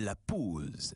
La pause.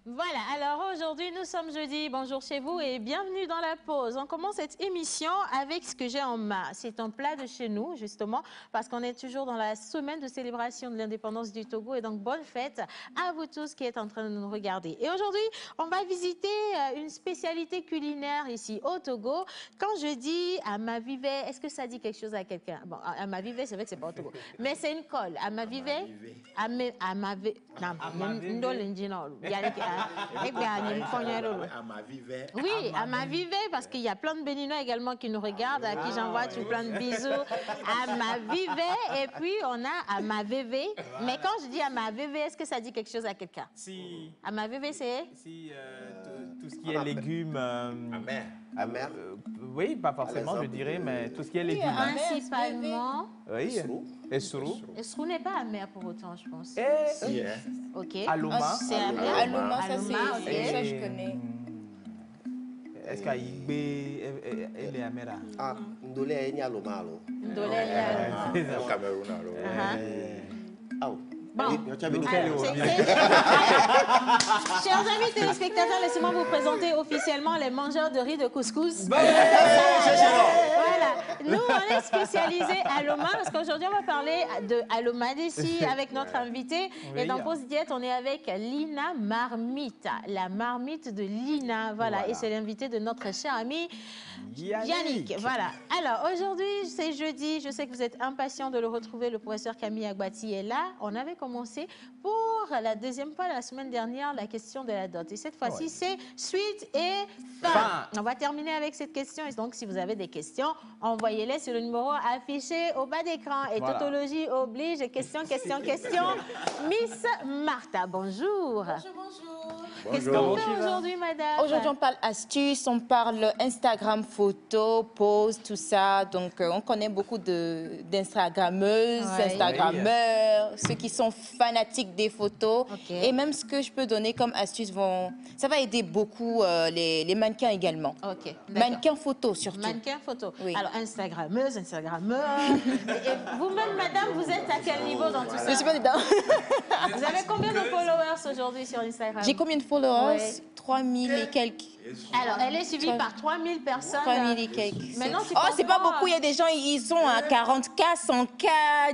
Voilà, alors aujourd'hui nous sommes jeudi, bonjour chez vous et bienvenue dans la pause. On commence cette émission avec ce que j'ai en main. C'est un plat de chez nous justement parce qu'on est toujours dans la semaine de célébration de l'indépendance du Togo et donc bonne fête à vous tous qui êtes en train de nous regarder. Et aujourd'hui on va visiter une spécialité culinaire ici au Togo. Quand je dis Amavivé, est-ce que ça dit quelque chose à quelqu'un? Bon, Amavivé c'est vrai que c'est pas au Togo, mais c'est une colle. Amavivé, oui, Amavivé, parce qu'il y a plein de Béninois également qui nous regardent, à qui j'envoie plein de bisous. Amavivé, et puis on a Amavévé. Mais quand je dis Amavévé, est-ce que ça dit quelque chose à quelqu'un? Si. Amavévé, c'est? Si, tout ce qui est légumes. Amer. Oui, pas forcément, je dirais, mais tout ce qui est légumes. Principalement. Oui. Essourou. Essourou n'est pas amer pour autant, je pense. Ok. Aloma. C'est amer. Aloma, ça c'est ok. ça je connais. Est-ce qu'Aïgbé est amera? Ah, Ndolé est Aloma. Ndolé est Au Cameroun. Bon. Chers amis téléspectateurs, laissez-moi vous présenter officiellement les mangeurs de riz de couscous. Voilà. Nous, on est spécialisés à Loma parce qu'aujourd'hui, on va parler de Aloma d'ici avec notre invité. Oui. Et dans Pause Diète, on est avec Lina Marmite, la marmite de Lina. Voilà. Et c'est l'invité de notre cher ami Yannick. Voilà. Alors, aujourd'hui, c'est jeudi. Je sais que vous êtes impatients de le retrouver. Le professeur Camille Agbati est là. On avait commencé pour la deuxième fois la semaine dernière la question de la dot. Et cette fois-ci, c'est suite et fin. On va terminer avec cette question. Et donc, si vous avez des questions, envoyez-les sur le numéro affiché au bas d'écran. Et voilà. Tautologie oblige. Question. Miss Martha, bonjour. Bonjour. Qu'est-ce qu'on fait aujourd'hui, madame? Aujourd'hui, on parle astuces, on parle Instagram, photos, poses, tout ça. Donc, on connaît beaucoup d'Instagrammeuses, Instagrammeurs, ceux qui sont fanatiques des photos. Okay. Et même ce que je peux donner comme astuce, ça va aider beaucoup les mannequins également. Mannequins photos, surtout. Mannequins photos. Oui. Alors, Instagrammeuse, Instagrammeur. Et vous-même, madame, vous êtes à quel niveau dans tout ça? Je suis pas dedans. Vous avez combien de followers aujourd'hui sur Instagram? J'ai combien de followers? followers, 3000 et quelques. Alors, elle est suivie par 3000 personnes. 3000 et quelques. Maintenant, tu Oh, c'est pas comprends, beaucoup. Il y a des gens, ils sont à 40K, 100K,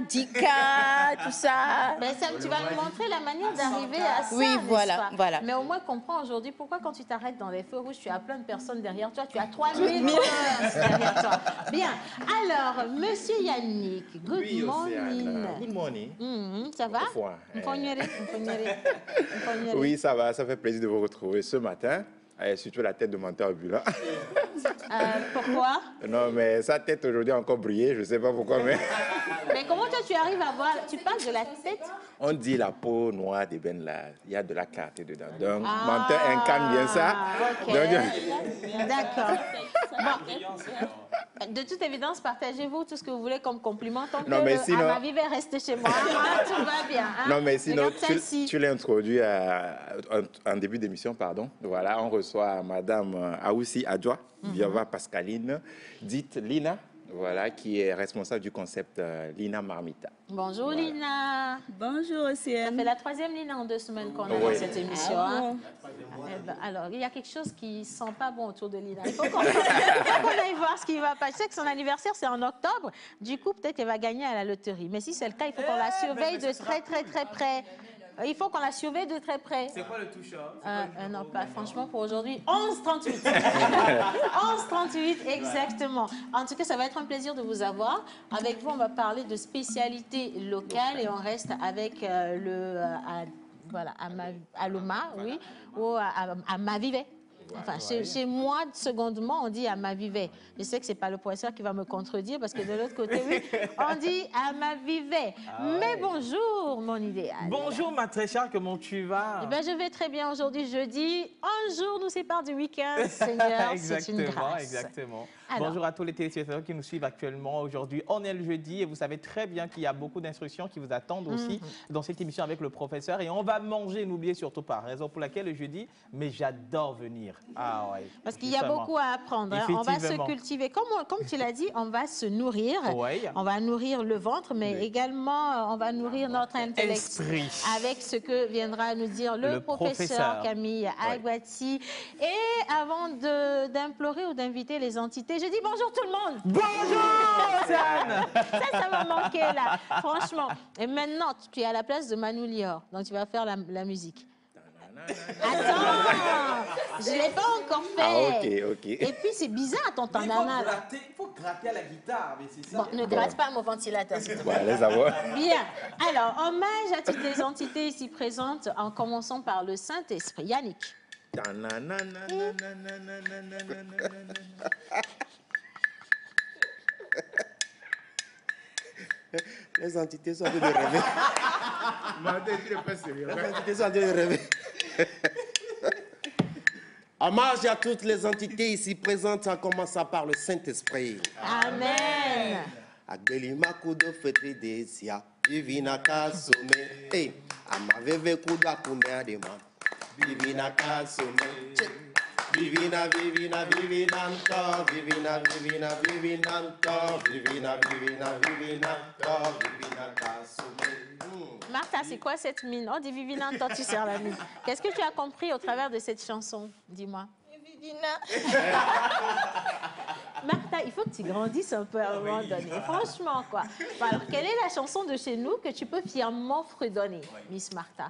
10K, tout ça. Ben, Sam, tu vas nous montrer la manière d'arriver à ça, Oui, n'est-ce voilà, pas? voilà. Mais au moins, comprends aujourd'hui pourquoi quand tu t'arrêtes dans les feux rouges, tu as plein de personnes derrière toi. Tu as 3000 followers derrière toi. Bien. Alors, Monsieur Yannick, good morning. Good morning. Ça va? Parfois, Oui. Oui, ça va. Ça fait plaisir de vous retrouver ce matin. Surtout la tête de mon turbulent. Pourquoi? Non, mais sa tête aujourd'hui a encore brillé. Je ne sais pas pourquoi, mais... Mais comment toi, tu arrives à voir? Tu parles de la tête? On dit la peau noire des bennes là. Il y a de la clarté dedans. Donc, menteur incarne bien ça. Ok. Donc, D'accord. Bon. De toute évidence, partagez-vous tout ce que vous voulez comme compliment. Tant Non, que mais sinon- ma vie va rester chez moi, tout va bien. Hein? non, mais sinon, Regarde celle-ci. tu l'as introduit en début d'émission, pardon. Voilà, on reçoit Madame Aoussi Adjoa, Viova Pascaline, dite Lina, voilà, qui est responsable du concept Lina Marmita. Bonjour Lina. Bonjour, Ça Océane. fait la 3e Lina en 2 semaines qu'on a Oui. dans cette émission. Hein? Eh ben, alors, il y a quelque chose qui sent pas bon autour de Lina. Il faut qu'on aille voir ce qui va passer. Je sais que son anniversaire, c'est en octobre. Du coup, peut-être qu'elle va gagner à la loterie. Mais si c'est le cas, il faut qu'on la surveille de très près. Il faut qu'on la surveille de très près. C'est quoi le toucheur? Non, pas franchement pour aujourd'hui. 11h38. 11h38, exactement. En tout cas, ça va être un plaisir de vous avoir. Avec vous, on va parler de spécialités locales et on reste avec voilà, à Loma, oui, ou à Mavivet. Enfin, chez moi, secondement, on dit à Mavivet. Je sais que ce n'est pas le professeur qui va me contredire parce que de l'autre côté, oui, on dit à Mavivet. Mais bonjour, mon idéal. Bonjour, ma très chère, comment tu vas? Eh ben, je vais très bien aujourd'hui, jeudi. Un jour nous sépare du week-end, Seigneur, c'est une grâce. Exactement. Alors. Bonjour à tous les téléspectateurs qui nous suivent actuellement. Aujourd'hui, on est le jeudi et vous savez très bien qu'il y a beaucoup d'instructions qui vous attendent aussi dans cette émission avec le professeur. Et on va manger, n'oubliez surtout pas, raison pour laquelle le jeudi, mais j'adore venir. Ah ouais. Parce qu'il y a beaucoup à apprendre. Hein. On va se cultiver. Comme tu l'as dit, on va se nourrir. Oui. On va nourrir le ventre, mais également, on va nourrir notre intellect. Esprit. Avec ce que viendra nous dire le professeur Camille Aguati. Et avant d'implorer ou d'inviter les entités, je dis bonjour tout le monde. Bonjour, Océane. Ça m'a manqué là, franchement. Et maintenant, tu es à la place de Manu Lior, donc tu vas faire la musique. Attends, je ne l'ai pas encore fait. Ah, ok. Et puis c'est bizarre ton tanana là. Il faut gratter à la guitare, mais c'est ça. Bon, ne gratte pas mon ventilateur, s'il te plaît. Bon, laisse avoir. Bien. Alors, hommage à toutes les entités ici présentes, en commençant par le Saint-Esprit. Yannick. Les entités sont en train de rêver. Les entités sont en train de rêver. Hommage à toutes les entités ici présentes, en commençant par le Saint-Esprit. Amen. Agbelima kudo fetri desia, divina kasome. Eh, amaveve kuda kumeadema, divina kasome. Divina, divina, divinanto, divina, divina, divinanto, divina, divina, divinanto, divina kasome. Martha, c'est quoi cette mine? On dit Vivina, toi tu sers la mine. Qu'est-ce que tu as compris au travers de cette chanson? Dis-moi. Martha, il faut que tu grandisses un peu à un moment donné. Franchement, quoi. Bon, alors, quelle est la chanson de chez nous que tu peux fièrement fredonner, Miss Martha?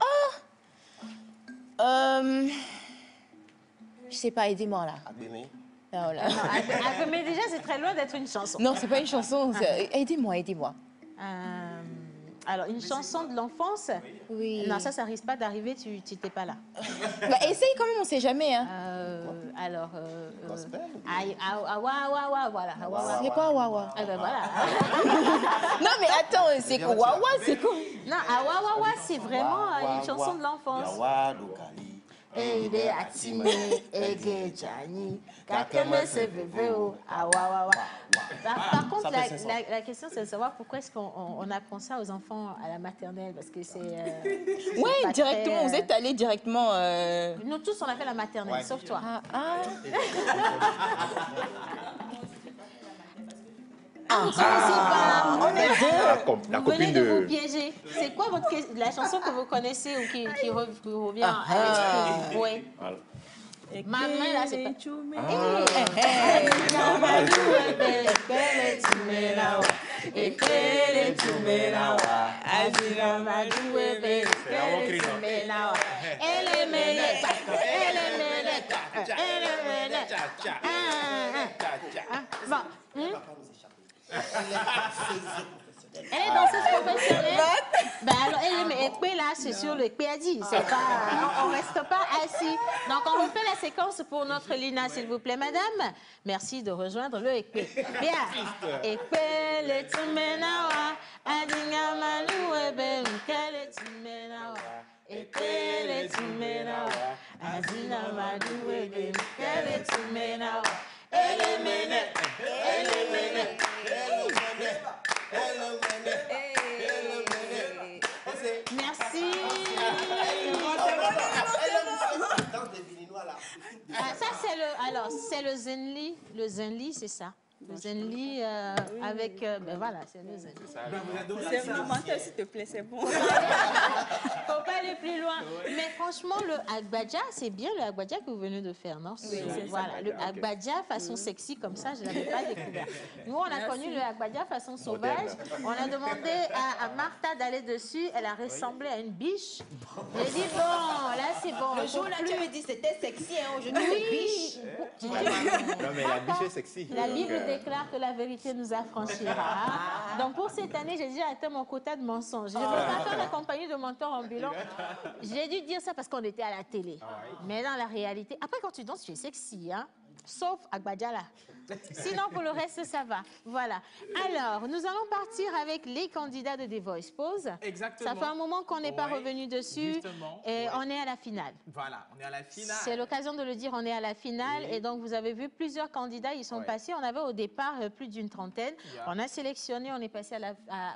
Je sais pas, aidez-moi là. Abémé. Non, là. Mais déjà, c'est très loin d'être une chanson. Non, c'est pas une chanson. Aidez-moi. Alors, une chanson de l'enfance? Oui. Non, ça risque pas d'arriver, tu n'étais pas là. Bah, essaye quand même, on sait jamais. Hein. Gospel? Voilà. C'est quoi, Wawa? Eh ben voilà. Non, mais attends, c'est quoi? Wawa, c'est quoi? Non, Awawawa, c'est vraiment une chanson de l'enfance. Eide atime egejani kakeme se veveo awawawa. Par contre, la question, c'est de savoir pourquoi est-ce qu'on apprend ça aux enfants à la maternelle, parce que c'est... Oui, directement, vous êtes allés directement... Nous tous, on a fait la maternelle, sauf toi. On est deux. vous venez de vous piéger. C'est quoi la chanson que vous connaissez ou qui revient à l'esprit? Oui. Maman, là, c'est pas... Elle est danseuse professionnelle. Ben alors, elle là, c'est sur le Péadi. C'est pas, on reste pas assis. Donc, on refait la séquence pour notre Lina, s'il vous plaît, madame. Merci de rejoindre le Ekpe. Bien. Ekpe, le Tumenawa. Adinga Malou, Ebe, Mkele Tumenawa. Ekpe, le Tumenawa. Adinga Malou, Ebe, Mkele Tumenawa. Elemene, elemene, merci. Ça c'est le Zenli. Le Zenli, c'est ça. Le Zenli avec... ben voilà, c'est le Zenli. C'est vraiment ça, s'il te plaît, c'est bon. Faut pas aller plus loin. Mais franchement, le Agbadja, c'est bien le Agbadja que vous venez de faire, non? Oui, voilà, le Agbadja façon sexy comme ça, je ne l'avais pas découvert. Nous, on a connu le Agbadja façon sauvage. On a demandé à Martha d'aller dessus. Elle a ressemblé à une biche. J'ai dit, bon, là, c'est bon. Le jour là, tu me dis c'était sexy, hein, aujourd'hui c'est biche. Non, mais la biche est sexy. La Bible déclare que la vérité nous affranchira. Donc pour cette année, j'ai déjà atteint mon quota de mensonges. Je ne veux pas faire la compagnie de mentors ambulants. J'ai dû dire ça parce qu'on était à la télé. Mais dans la réalité, après quand tu danses, tu es sexy, hein? Sauf Agbadja là. Sinon, pour le reste, ça va. Voilà. Alors, nous allons partir avec les candidats de The Voice Pause. Exactement. Ça fait un moment qu'on n'est pas revenu dessus. Justement. Et on est à la finale. Voilà, on est à la finale. C'est l'occasion de le dire, on est à la finale. Et donc, vous avez vu plusieurs candidats, ils sont passés. On avait au départ plus d'une trentaine. On a sélectionné, on est passé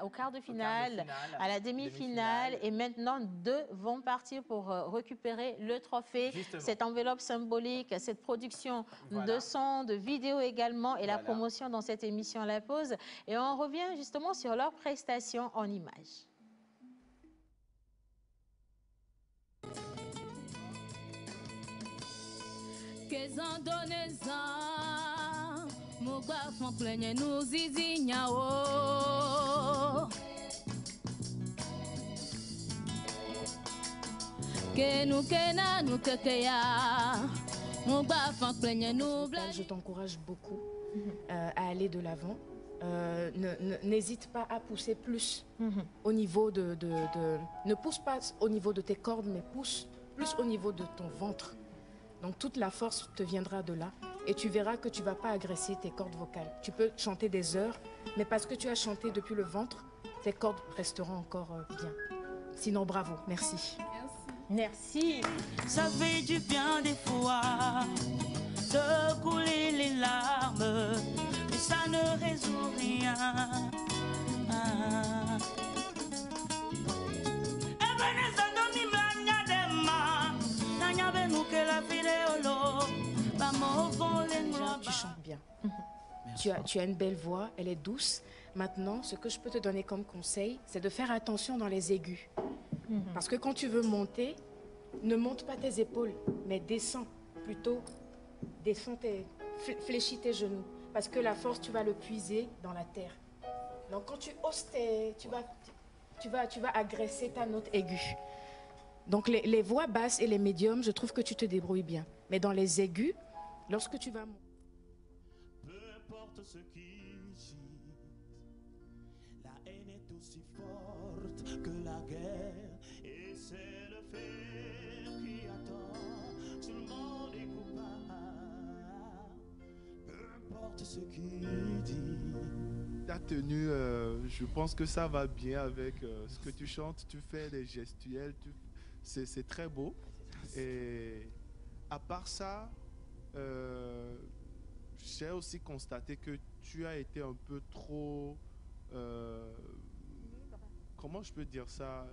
au quart de finale, à la demi-finale. Et maintenant, 2 vont partir pour récupérer le trophée. Justement. Cette enveloppe symbolique, cette production de son, de vidéos également, et la promotion dans cette émission La Pause. Et on revient justement sur leurs prestations en images. Je t'encourage beaucoup à aller de l'avant. N'hésite pas à pousser plus au niveau ne pousse pas au niveau de tes cordes, mais pousse plus au niveau de ton ventre. Donc toute la force te viendra de là et tu verras que tu ne vas pas agresser tes cordes vocales. Tu peux chanter des heures, mais parce que tu as chanté depuis le ventre, tes cordes resteront encore bien. Sinon, bravo, merci. Merci. Ça fait du bien des fois de couler les larmes, mais ça ne résout rien. Tu chantes bien. Tu as une belle voix, elle est douce. Maintenant, ce que je peux te donner comme conseil, c'est de faire attention dans les aigus. Parce que quand tu veux monter, ne monte pas tes épaules, mais descends plutôt. Fléchis tes genoux. Parce que la force, tu vas le puiser dans la terre. Donc quand tu hausses tu vas agresser ta note aiguë. Donc les voix basses et les médiums, je trouve que tu te débrouilles bien. Mais dans les aigus, lorsque tu vas... Peu importe ce qui gît, la haine est aussi forte que la guerre. Et c'est le fer qui attend, tout le monde est coupable. Peu importe ce qui dit. Ta tenue, je pense que ça va bien avec ce que tu chantes. Tu fais des gestuels, c'est très beau. Et à part ça, j'ai aussi constaté que tu as été un peu trop... comment je peux dire ça,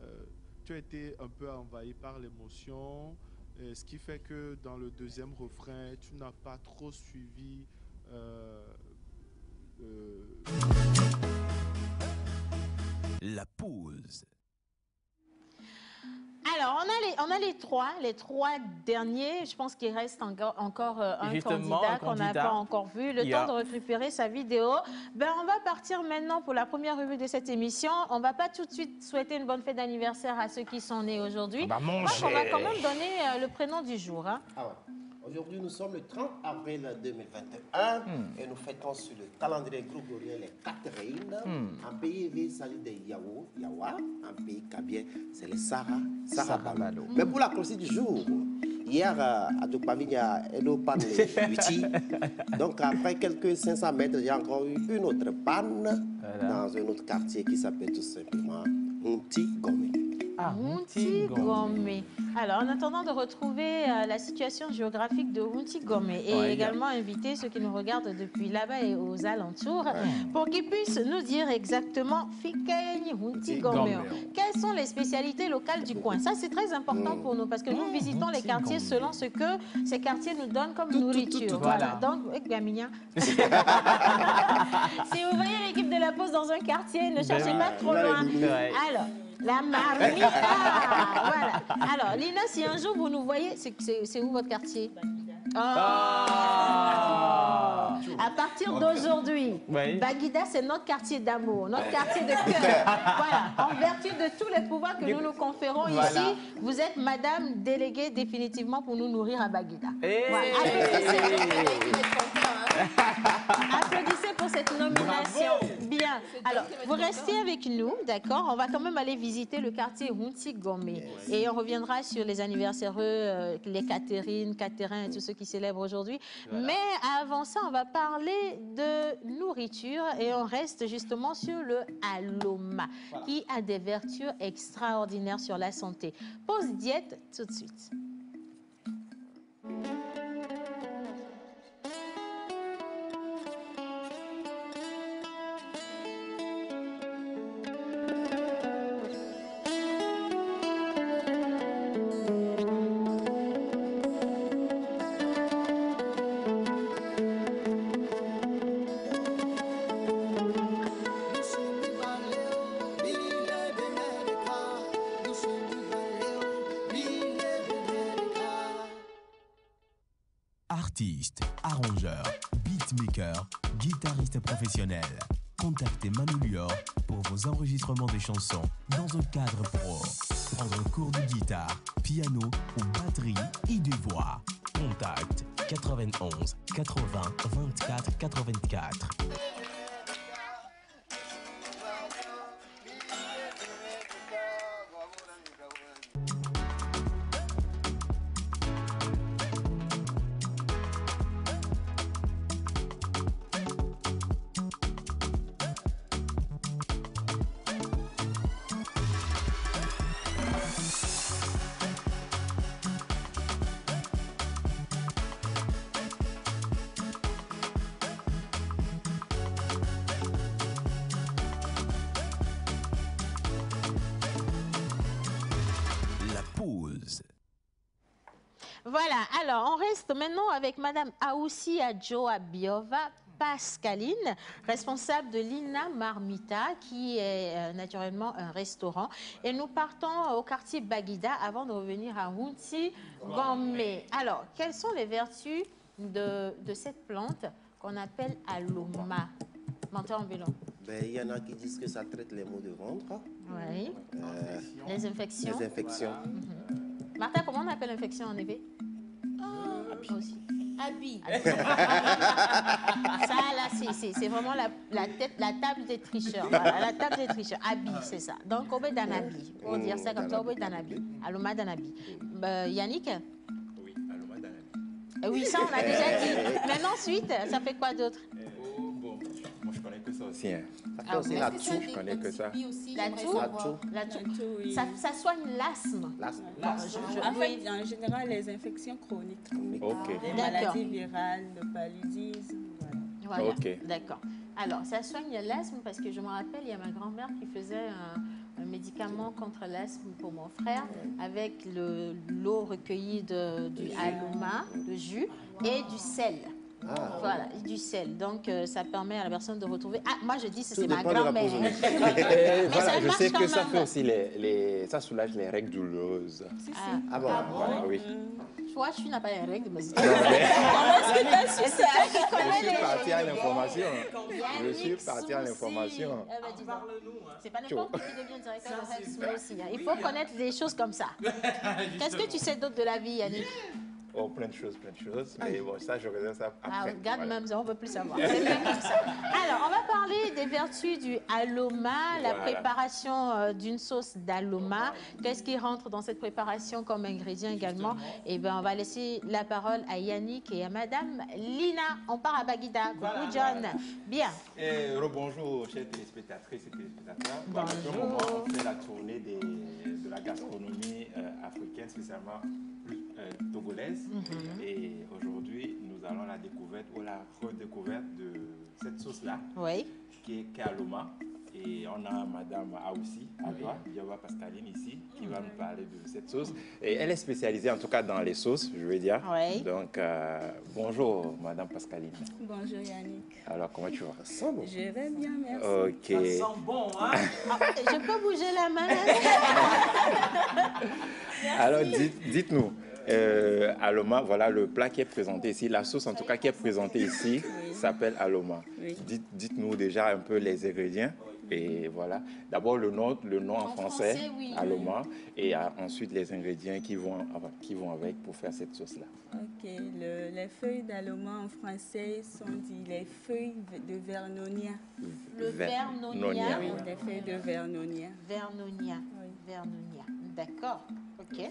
tu as été un peu envahi par l'émotion, ce qui fait que dans le deuxième refrain, tu n'as pas trop suivi... pause. Alors, on a les trois derniers. Je pense qu'il reste encore un candidat qu'on n'a pas encore vu. Le temps de récupérer sa vidéo. Ben, on va partir maintenant pour la première revue de cette émission. On ne va pas tout de suite souhaiter une bonne fête d'anniversaire à ceux qui sont nés aujourd'hui. Donc, on va quand même donner le prénom du jour. Hein. Ah ouais. Aujourd'hui, nous sommes le 30 avril 2021 et nous fêtons sur le calendrier grégorien les Catherine. Un pays élevé, il s'agit des Yawa. Un pays kabien, c'est les Sarabalo. Mais pour la clôture du jour, hier, à Dopavigna, Elo panne les Donc, après quelques 500 mètres, il y a encore eu une autre panne dans un autre quartier qui s'appelle tout simplement Hunti Gome. Hunti Gome. Alors, en attendant de retrouver la situation géographique de Hunti Gome et également inviter ceux qui nous regardent depuis là-bas et aux alentours pour qu'ils puissent nous dire exactement Fikeng Hunti Gome. Quelles sont les spécialités locales du coin? Ça, c'est très important pour nous parce que nous visitons les quartiers selon ce que ces quartiers nous donnent comme nourriture. Voilà. Donc, Gaminia. Si vous voyez l'équipe de la pause dans un quartier, ne cherchez pas trop loin. Alors, la marmita. Voilà. Alors, Lina, si un jour vous nous voyez, c'est où votre quartier? À partir d'aujourd'hui, Baguida, c'est notre quartier d'amour, notre quartier de cœur. Voilà. En vertu de tous les pouvoirs que nous nous conférons ici, vous êtes madame déléguée définitivement pour nous nourrir à Baguida. Voilà. Applaudissez pour cette nomination. Bien. Alors, vous restez avec nous, d'accord? On va quand même aller visiter le quartier Hunti Gome. Et on reviendra sur les anniversaires, les Catherine et tous ceux qui célèbrent aujourd'hui. Mais avant ça, on va parler de nourriture et on reste justement sur le Aloma, qui a des vertus extraordinaires sur la santé. Pause diète tout de suite. Artiste, arrangeur, beatmaker, guitariste professionnel. Contactez Manu Lior pour vos enregistrements de chansons dans un cadre pro. Prendre un cours de guitare, piano ou batterie et de voix. Contact 91 80 24 84. Voilà, alors on reste maintenant avec Madame Aoussi Adjoa Biova Pascaline, responsable de Lina Marmita, qui est naturellement un restaurant. Et nous partons au quartier Baguida avant de revenir à Hunti Gome. Alors, quelles sont les vertus de cette plante qu'on appelle Aloma? Menteur ambulant. Ben, il y en a qui disent que ça traite les maux de ventre. Oui. Les infections. Les infections. Martin, comment on appelle l'infection en effet? Aussi. Abi. Ça, là, c'est vraiment la table des tricheurs. Voilà, la table des tricheurs. Abi, c'est ça. Donc, Obé Danabi. Pour dire ça comme ça, Obé Danabi. Aloma Danabi. Yannick? Oui, Aloma Danabi. Oui, ça, on a déjà dit. Maintenant, ensuite, ça fait quoi d'autre? Bon, moi, je connais que ça aussi. Hein. Ah, aussi la toux. Je connais que ça. La toux? La toux, oui. Ça soigne l'asthme. En fait, en général, les infections chroniques. Ok. Les maladies virales, le paludisme. Voilà. Ok. D'accord. Alors, ça soigne l'asthme parce que je me rappelle, il y a ma grand-mère qui faisait un médicament contre l'asthme pour mon frère avec l'eau recueillie du aloma, le jus, et du sel. Voilà, du sel. Donc, ça permet à la personne de retrouver... Ah, moi, je dis que c'est Tout ma dépend de la grand-mère. position. Voilà, je marche sais quand que ça même. fait aussi ça soulage les règles douloureuses. Ah bon? Voilà, oui. Toi, tu n'as pas les règles, mais c'est Non, mais c'est toi qui connais je suis parti à l'information. Je suis parti à Yannick l'information. Soussi. Eh ben, dis donc. C'est pas n'importe qui devient directeur de Rex aussi. Il faut connaître des choses comme ça. Qu'est-ce que tu sais d'autre de la vie, Yannick? Oh, plein de choses. Mais bon, ça, je regarde ça après. Ah, regarde Voilà. même ça, on ne veut plus savoir. C'est bien comme ça. Alors, on va parler des vertus du aloma, la Voilà. préparation d'une sauce d'aloma. Qu'est-ce qui rentre dans cette préparation comme ingrédient également? Eh bien, on va laisser la parole à Yannick et à Madame Lina. On part à Baguida. Coucou, John. Bien. Rebonjour, chers téléspectatrices et téléspectateurs. Bon, depuis un moment, on fait la tournée de la gastronomie africaine, spécialement togolaise. Et aujourd'hui, nous allons à la découverte ou la redécouverte de cette sauce-là, Oui. qui est Aloma. Et on a Madame Aoussi, Diava Pascaline ici, qui va nous parler de cette sauce. Et elle est spécialisée en tout cas dans les sauces, je veux dire. Oui. Donc, bonjour Madame Pascaline. Bonjour Yannick. Alors, comment tu vas? Je vais bien, merci. Ok. Ça sent bon, hein? Je peux bouger la main? Alors, dites-nous, Aloma, voilà le plat qui est présenté ici, la sauce en tout cas qui est présentée ici s'appelle Aloma. Oui. Dites-nous déjà un peu les ingrédients. Et voilà, d'abord le nom en français, oui. Aloma, et ensuite les ingrédients qui vont avec pour faire cette sauce-là. Ok, les feuilles d'aloma en français sont dit les feuilles de Vernonia. Le Vernonia. Oui, les feuilles de Vernonia. Vernonia. Oui. Vernonia. D'accord. Ok.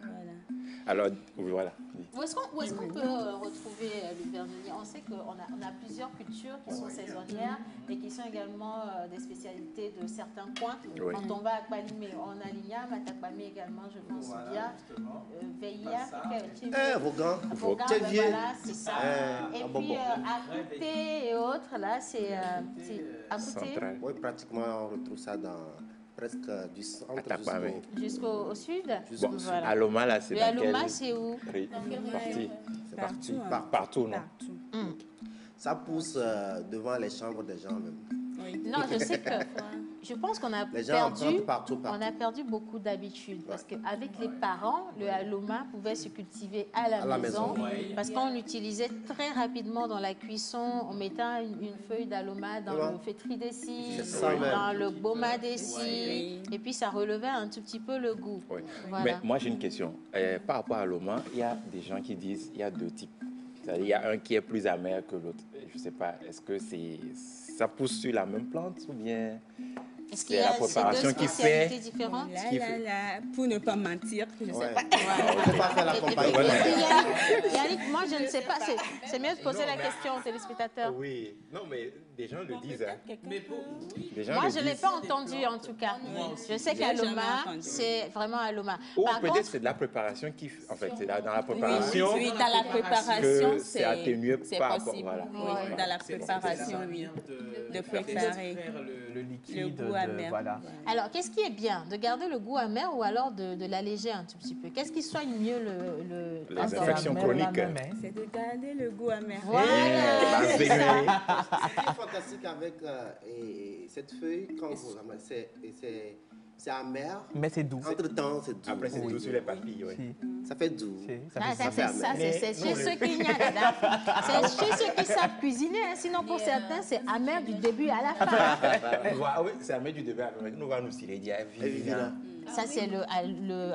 Voilà. Alors, voilà. Où est-ce qu'on peut retrouver le Vernonia? On sait qu'on a plusieurs cultures qui sont saisonnières et qui sont également des spécialités de certains coins. Oui. Quand on va à Kpalimé, on a l'igname, à Takpamé également, je pense bien. Veilla, Vogan. Vogan, Quel ben vieux. voilà, c'est ça. Et ah, bon, puis bon. à Kouté et autres, là, c'est à Kouté Central. Oui, pratiquement, on retrouve ça dans presque du centre Takpamé. jusqu'au sud. Bon, Voilà. Aloma, là, c'est Le dans Aloma, quelle c'est où? partie? C'est parti. Partout, non? Partout. Ça pousse devant les chambres des gens même. Oui. Non, je sais que je pense qu'on a Les gens en perdu, plantent partout. on a perdu beaucoup d'habitudes parce qu'avec les parents, le aloma pouvait se cultiver à la maison, parce qu'on l'utilisait très rapidement dans la cuisson en mettant une feuille d'aloma dans le fétridessi, dans le bomadessi, et puis ça relevait un tout petit peu le goût. Oui. Voilà. Mais moi, j'ai une question. Par rapport à l'Aloma, il y a des gens qui disent qu'il y a deux types. C'est-à-dire, il y a un qui est plus amer que l'autre. Je ne sais pas, est-ce que ça pousse sur la même plante ou bien Est-ce qu'il c'est y la a ces deux préparation qui spécialités fait... différentes? Pour ne pas mentir, je ne sais pas. On ne peut pas faire la comparaison. Yannick, moi je ne sais pas, c'est mieux de poser la question aux téléspectateurs. Oui, non, mais des gens le disent. Hein. Des gens Moi, le je ne l'ai disent. pas entendu en tout cas. Je sais qu'Aloma, c'est vraiment Aloma. Ou Par peut-être contre, c'est de la préparation qui... En fait, c'est dans la préparation Oui, dans la préparation, que c'est atténué c'est par rapport... possible. Voilà. Oui, dans la préparation, oui. De préparer le liquide. le goût amer. Voilà. alors qu'est-ce qui est bien? De garder le goût amer ou alors de l'alléger un tout petit peu? Qu'est-ce qui soigne mieux le Les infections chroniques. C'est de garder le goût amer. Voilà. Ce qui est fantastique avec cette feuille, quand vous ramassez, c'est amer. Mais c'est doux. Entre-temps, c'est doux. Après, c'est doux sur les papilles, oui. Si, Ça fait doux. ça Ah, fait ça, c'est ça, c'est chez ceux qui n'y a c'est chez ceux qui savent cuisiner. Hein. Sinon, pour certains, c'est amer du début à la fin. Ah oui, c'est amer du début à la fin. Nous, on va nous cirer, dire, évidemment. Ça, c'est le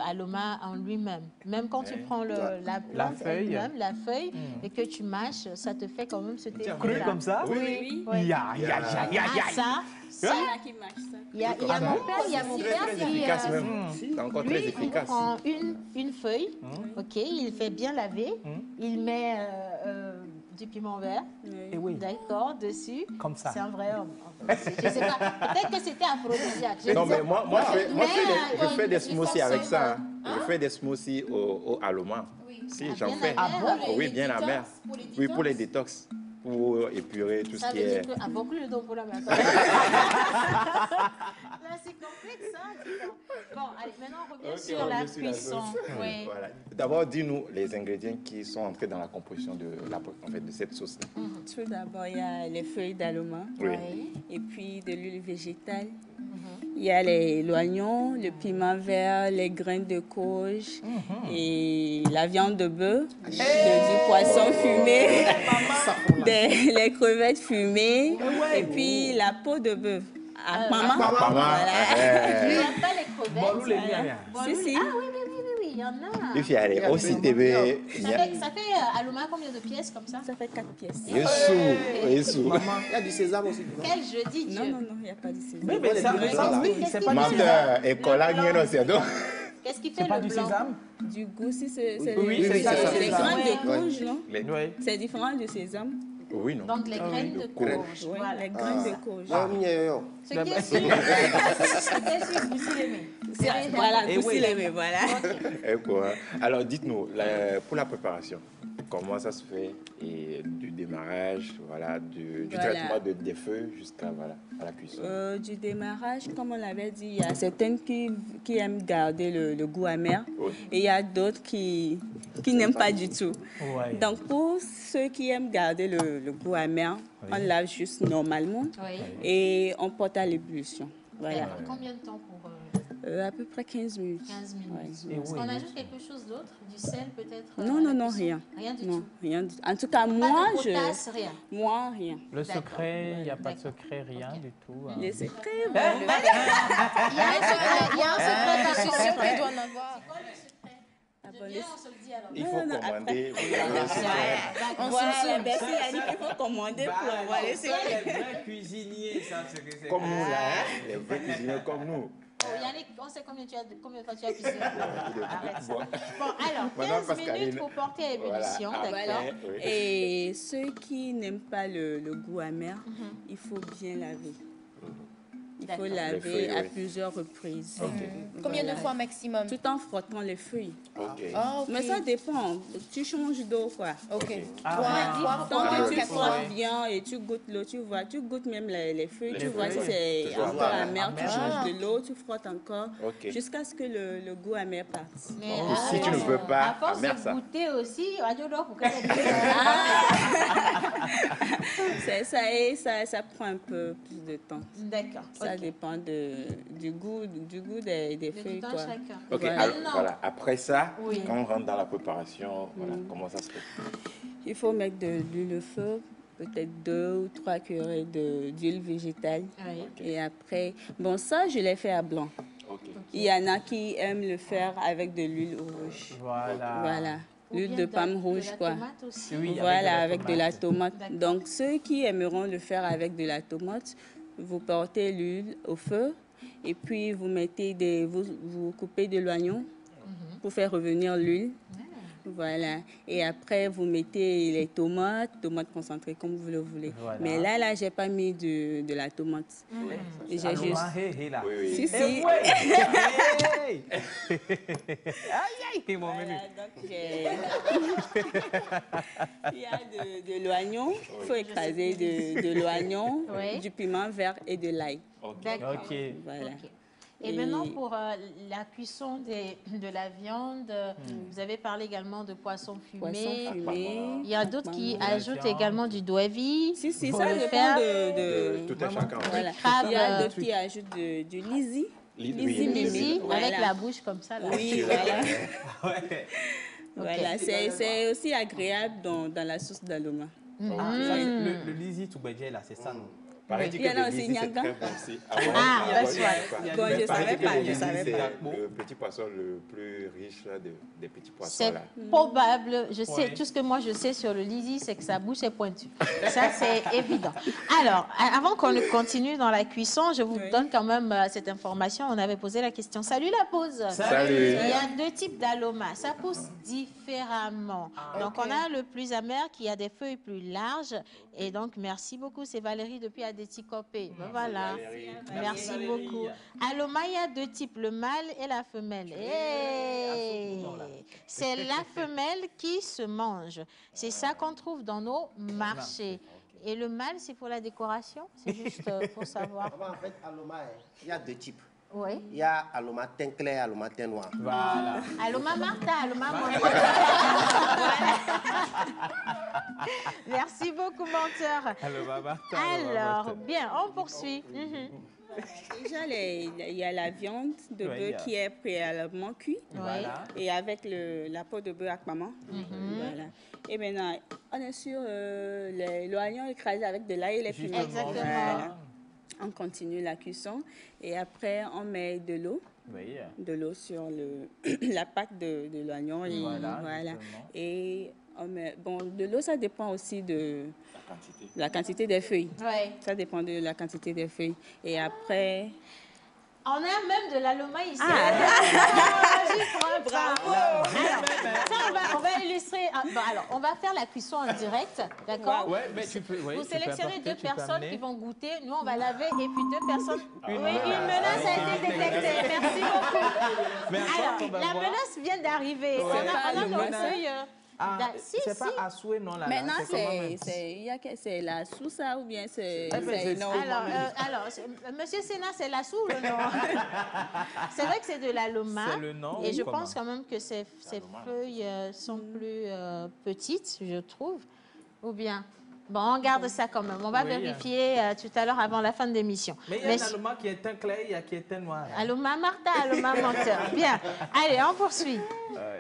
aloma en lui-même. Même quand tu prends la plante feuille. elle-même, la feuille, et que tu mâches, ça te fait quand même ce thé. cru comme ça? Oui. Ya. Ça, Qui marche ça. il y a mon père Très qui... efficace même. C'est encore très Lui, il efficace. prend une feuille, ok, il fait bien laver, il met du piment vert, Et oui, d'accord, dessus. comme ça. C'est un vrai homme. Je sais pas, peut-être que c'était aphrodisiaque. je Non, ne sais mais moi, je fais des smoothies avec ça. Hein? Je fais des smoothies au Aloma. Si, j'en bien fais. amer. Oui, bien amer. Oui, pour les détox. Pour épurer tout Ça ce qui veut dire est... que... Ah, beaucoup le don pour la main. Là, c'est compris. avec ça, dis donc. Bon, allez, maintenant on revient sur la cuisson. Oui. Voilà. D'abord, dis-nous les ingrédients qui sont entrés dans la composition de cette sauce-là. Tout d'abord, il y a les feuilles d'aloma. Oui. Et puis de l'huile végétale. Il y a l'oignon, le piment vert, les graines de courge et la viande de bœuf, du poisson fumé, les crevettes fumées et puis la peau de bœuf. Voilà. Il n'y a pas les crevettes. Si. Ah oui, il y en a. Et puis, allez, aussi TV. Ça fait Aloma combien de pièces comme ça? Ça fait 4 pièces. Yesu. Maman, il y a du sésame aussi. Quel jeudi, Dieu? Non, il n'y a pas de sésame. Mais ça, oui, c'est pas du sésame. Menteur et collant, c'est donc. Qu'est-ce qui fait pas le du blanc? sésame? Du goût, si c'est Oui, c'est ça, les graines de courge, non? Oui. C'est différent du sésame. Oui, non. Donc les graines de courge. Oui, Voilà. les graines de courge. Ce qui est sûr, vous l'aimez. Voilà, voilà. Et quoi? Alors, dites-nous, pour la préparation, comment ça se fait et du démarrage, voilà, du traitement des feuilles jusqu'à à la cuisson? Du démarrage, comme on l'avait dit, il y a certaines qui aiment garder le goût amer et il y a d'autres qui n'aiment pas du tout. Ouais. Donc, pour ceux qui aiment garder le goût amer, on lave juste normalement et on porte à l'ébullition. Voilà. Combien de temps pour à peu près 15 minutes. 15 minutes. Ouais. Est-ce qu'on ajoute quelque chose d'autre? Du sel peut-être? Non, rien. Rien du Non, tout? rien du tout. En tout cas, Pas moi, de potasse, rien? Moi, rien. Le secret, il n'y a pas de secret, rien du tout. Hein. Les secrets, Il y a un secret, Je suis sûre qu'il doit en avoir. C'est quoi le secret? On se le dit alors. Il faut commander. Voilà, merci Yannick, il faut commander pour avoir les secrets. Les vrais cuisiniers savent ce que c'est. Comme nous, là, les vrais cuisiniers comme nous. Yannick, on sait combien de fois tu as cuisiné. Arrête ça. Bon, alors, 15 minutes pour porter à ébullition, d'accord. Et ceux qui n'aiment pas le goût amer, il faut bien laver. Il faut laver à plusieurs reprises. Combien de fois maximum? Tout en frottant les feuilles. Ah, Mais ça dépend. Tu changes d'eau, quoi. Ok. Tant que tu frottes bien et tu goûtes l'eau, tu vois, tu goûtes même les feuilles, tu vois si c'est encore amer, tu changes de l'eau, tu frottes encore jusqu'à ce que le goût amer parte. Mais si tu ne veux pas, à force amer de ça. goûter aussi, ça prend un peu plus de temps. D'accord. Ça dépend du goût des feuilles, quoi. Ok, alors, voilà. Après ça, quand on rentre dans la préparation, comment ça se fait? Il faut mettre de l'huile au feu, peut-être 2 ou 3 cuillerées d'huile végétale. Et après, bon, ça, je l'ai fait à blanc. Il y en a qui aiment le faire avec de l'huile rouge. Voilà. L'huile de palme rouge, quoi. Voilà, avec de la tomate. Donc, ceux qui aimeront le faire avec de la tomate, vous portez l'huile au feu et puis vous mettez vous coupez de l'oignon pour faire revenir l'huile. Voilà. Et après, vous mettez les tomates concentrées comme vous le voulez. Mais là, j'ai pas mis de la tomate. J'ai juste... Si. Il y a de l'oignon. Il faut écraser de l'oignon, du piment vert et de l'ail. D'accord. Voilà. Et maintenant, pour la cuisson de la viande, vous avez parlé également de poisson fumé. Il y a d'autres qui ajoutent également du doevi. Si, ça dépend de tout à chacun. Voilà. Il y a d'autres qui ajoutent du lisi. Lisi, avec la bouche comme ça. Là. Oui, voilà. Voilà, c'est aussi agréable dans la sauce d'aloma. Le lisi tout là, c'est ça, non? Pareil, que le lisi, c'est très bon aussi. Bon, je ne savais pas. Le petit poisson le plus riche là, des petits poissons. C'est probable. Je sais, tout ce que moi je sais sur le lisi, c'est que sa bouche est pointue. Ça, c'est évident. Alors, avant qu'on continue dans la cuisson, je vous donne quand même cette information. On avait posé la question. Salut la pause. Salut. Il y a 2 types d'aloma. Ça pousse différemment. Donc, on a le plus amer qui a des feuilles plus larges. Et donc, merci beaucoup. C'est Valérie depuis Adéticopé. Voilà. Merci beaucoup. Aloma, il y a 2 types, le mâle et la femelle. C'est la femelle qui se mange. C'est ça qu'on trouve dans nos marchés. Et le mâle, c'est pour la décoration? C'est juste pour savoir. En fait, Aloma, il y a 2 types. Oui. Il y a Aloma teint clair, Aloma teint noir. Voilà. Aloma Martha, Aloma Monteur. Merci beaucoup, menteur. Aloma Martha. Alors, bien, on poursuit. Déjà, il y a la viande de bœuf qui est préalablement cuite. Voilà. Et avec la peau de bœuf à maman. Voilà. Et maintenant, on est sur l'oignon écrasé avec de l'ail et les piments. Exactement. Voilà. On continue la cuisson. Et après, on met de l'eau. Oui. De l'eau sur la pâte de l'oignon. Voilà. Et on met, bon, de l'eau, ça dépend aussi de la quantité des feuilles. Ouais. Ça dépend de la quantité des feuilles. Et après... On a même de l'aloma ici. Bravo. Alors, on va illustrer. Alors, on va faire la cuisson en direct, d'accord? Ouais, mais tu peux. Vous sélectionnez deux personnes qui vont goûter. Nous, on va laver et puis deux personnes. Oui, une menace a été détectée. Merci beaucoup. Alors, la menace vient d'arriver. On a nos feuilles. C'est pas à souhait, non, là. Maintenant, c'est la sauce, ça, ou bien c'est... Alors, Monsieur Sénat, c'est la soupe, non? C'est vrai que c'est de l'aloma. C'est le nom. Et je pense quand même que ces feuilles sont plus petites, je trouve. Ou bien... Bon, on garde ça quand même. On va vérifier tout à l'heure avant la fin de l'émission. Mais il y a un aloma qui est teint clair et qui est teint noir. Aloma Martha, aloma menteur. Bien. Allez, on poursuit.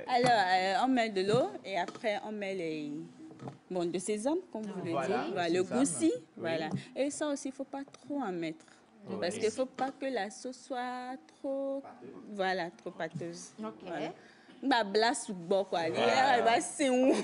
Alors, on met de l'eau et après, on met de sésame, comme vous le dites. Voilà, le goussi. Oui. Voilà. Et ça aussi, il ne faut pas trop en mettre. Oui. Parce qu'il ne faut pas que la sauce soit trop pâteuse. OK. Voilà. Ba blast ou bon quoi. Elle va c'est où.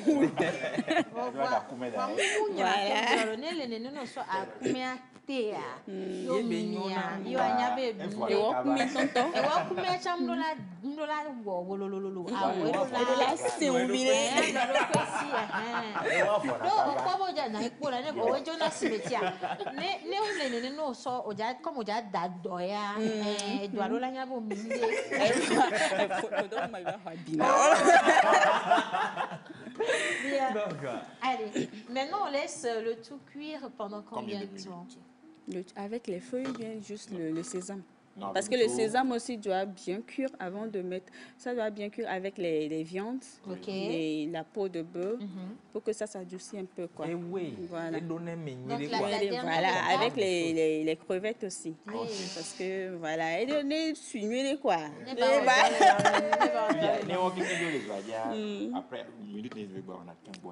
Allez, maintenant on laisse le tout cuire pendant combien de temps? Avec les feuilles, bien juste le sésame. Parce que le sésame aussi doit bien cuire avant de mettre... Ça doit bien cuire avec les viandes, et la peau de bœuf, pour que ça s'adoucisse un peu. Quoi. Et oui, voilà. Donc, voilà, avec les crevettes aussi. Oui. Parce que, voilà, et donner suivre quoi.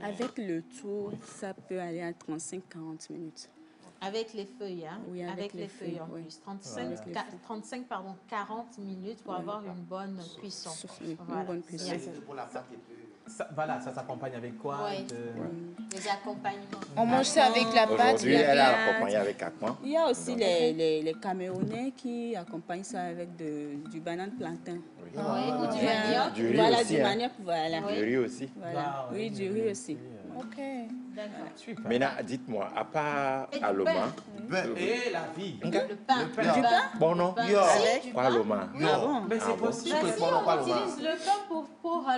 Avec le tout, ça peut aller à 35-40 minutes. Avec les feuilles, hein? Oui, avec les feuilles en plus. 40 minutes pour avoir une bonne cuisson. Voilà. Une bonne cuisson. Pour la pâte et puis... Voilà, ça s'accompagne avec quoi? Les accompagnements. On mange ça avec la pâte. Aujourd'hui, elle a accompagné avec quoi? Il y a aussi les Camerounais qui accompagnent ça avec du banane plantain. Ou du manioc. Du riz voilà, aussi, du manioc, voilà. Du riz aussi. Voilà. Oui, du riz aussi. OK. D'accord. Maintenant, dites-moi, à part Aloma... Et la vie. Le pain. Du pain? Bon, non. Quoi, Aloma? Mais c'est possible. On utilise le pain pour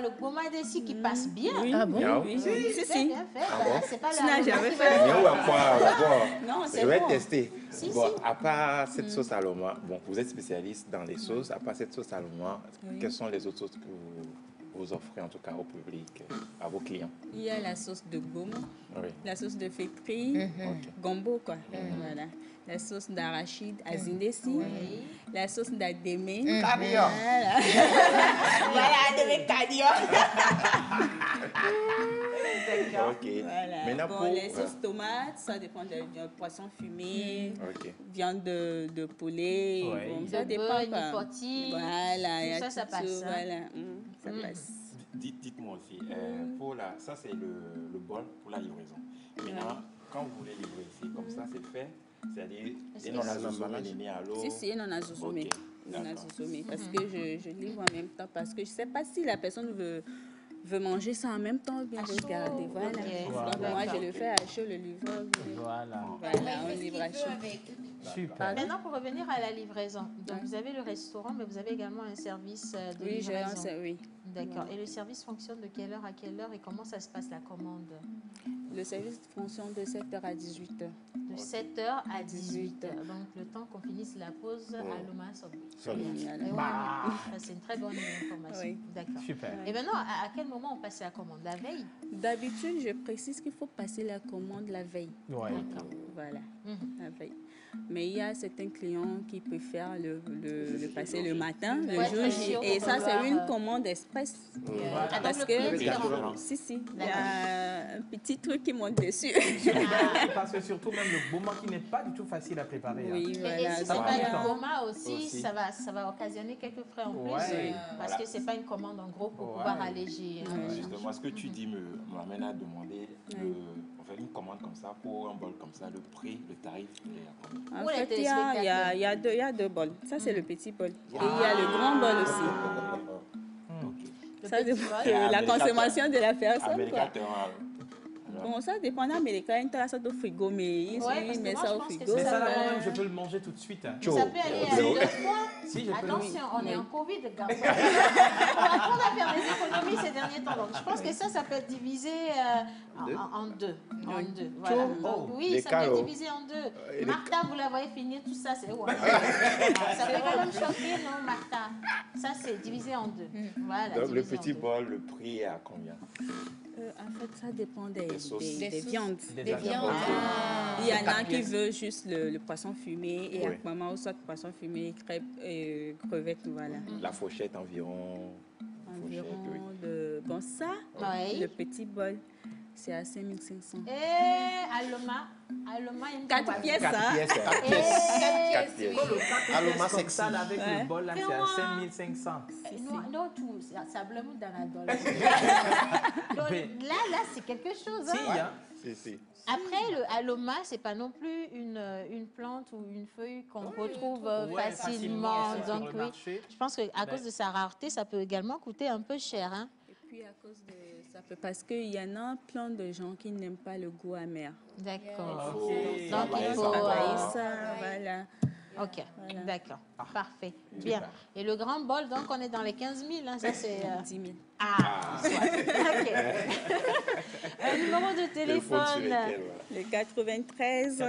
le goma desi qui passe bien. Ah bon? Oui. C'est bien fait. C'est pas tu n'as jamais fait. Non, je vais tester. Bon, à part cette sauce Aloma, bon, vous êtes spécialiste dans les sauces. À part cette sauce Aloma, quelles sont les autres sauces que vous offrez en tout cas au public, à vos clients? Il y a la sauce de gomo, la sauce de fétri, gombo quoi. Voilà. La sauce d'arachide, azindesi, la sauce d'adémé. Cadio. Voilà, adémé cadio. D'accord. OK. Voilà. Maintenant, bon, les sauces tomates, ça dépend du poisson fumé, viande de poulet. Bon, ça dépend quoi. Voilà, ça passe. Voilà, ça passe. Dites-moi aussi, pour ça c'est le bol pour la livraison. Maintenant, quand vous voulez livrer ici, comme ça c'est fait, c'est-à-dire, et non à l'eau. Si, non à zouzoumé. Parce que je livre en même temps, parce que je ne sais pas si la personne veut manger ça en même temps ou bien regarder. Voilà. Donc moi, je le fais à chaud, le livreur. Voilà, on livre à chaud. Super. Maintenant, pour revenir à la livraison, donc vous avez le restaurant, mais vous avez également un service de livraison. Oui. D'accord. Et le service fonctionne de quelle heure à quelle heure et comment ça se passe la commande? Le service fonctionne de 7h à 18h. De 7h à 18h. Donc le temps qu'on finisse la pause Aloma Sobé. C'est une très bonne information. Oui. D'accord. Super. Et maintenant, à quel moment on passe la commande? La veille? D'habitude, je précise qu'il faut passer la commande la veille. Ouais. Voilà, la veille. Mais il y a certains clients qui préfèrent le passer le matin, le jour J. Et ça, c'est une commande express. Parce que, si, il y a un petit truc qui monte dessus. Parce que surtout même le goma qui n'est pas du tout facile à préparer. Oui, voilà. Et si ce n'est pas le goma aussi, ça va occasionner quelques frais en plus. Parce que ce n'est pas une commande en gros pour pouvoir alléger. Justement, ce que tu dis m'amène à demander une commande comme ça, pour un bol comme ça, le prix, le tarif. En fait, il y a deux bols. Ça, c'est le petit bol. Et il y a le grand bol aussi. Ça dépend de la consommation de la personne. Bon, ça dépend américain, il a ça au frigo, mais il met ça au frigo. Mais ça, moi-même, je peux le manger tout de suite. Ça peut aller à 2 mois. Si, attention, on est en Covid, les gars. On va apprendre à faire des économies ces derniers temps. Donc, je pense que ça peut être divisé en deux. Voilà. Donc, oui, ça peut être divisé en deux. Martha, vous la voyez finir tout ça, c'est ouais. Ça peut quand même choquer, non, Martha? Ça, c'est divisé en deux. Voilà. Donc, le petit bol, le prix est à combien? En fait, ça dépend des viandes. Des viandes. Il y en a qui veulent juste le poisson fumé et actuellement, au soit poisson fumé, crêpes, crevettes, voilà. La fourchette environ. Bon, ça, le petit bol, c'est à 5500. Aloma, 4 pièces, hein? 4 pièces. Aloma sexy. Avec le bol, là, c'est à 5500. Non, tout, ça blâme dans la dollar. Là, c'est quelque chose. Si. Après, le Aloma, ce n'est pas non plus une plante ou une feuille qu'on retrouve facilement. Donc, oui, je pense qu'à cause de sa rareté, ça peut également coûter un peu cher. Hein? Et puis, à cause de ça, parce qu'il y en a plein de gens qui n'aiment pas le goût amer. D'accord. Donc, il faut travailler ça, voilà. Ok, d'accord, parfait, bien. Et le grand bol, donc on est dans les 15 000, hein, ça c'est... 10 000. Ok. Un numéro de téléphone. Le 93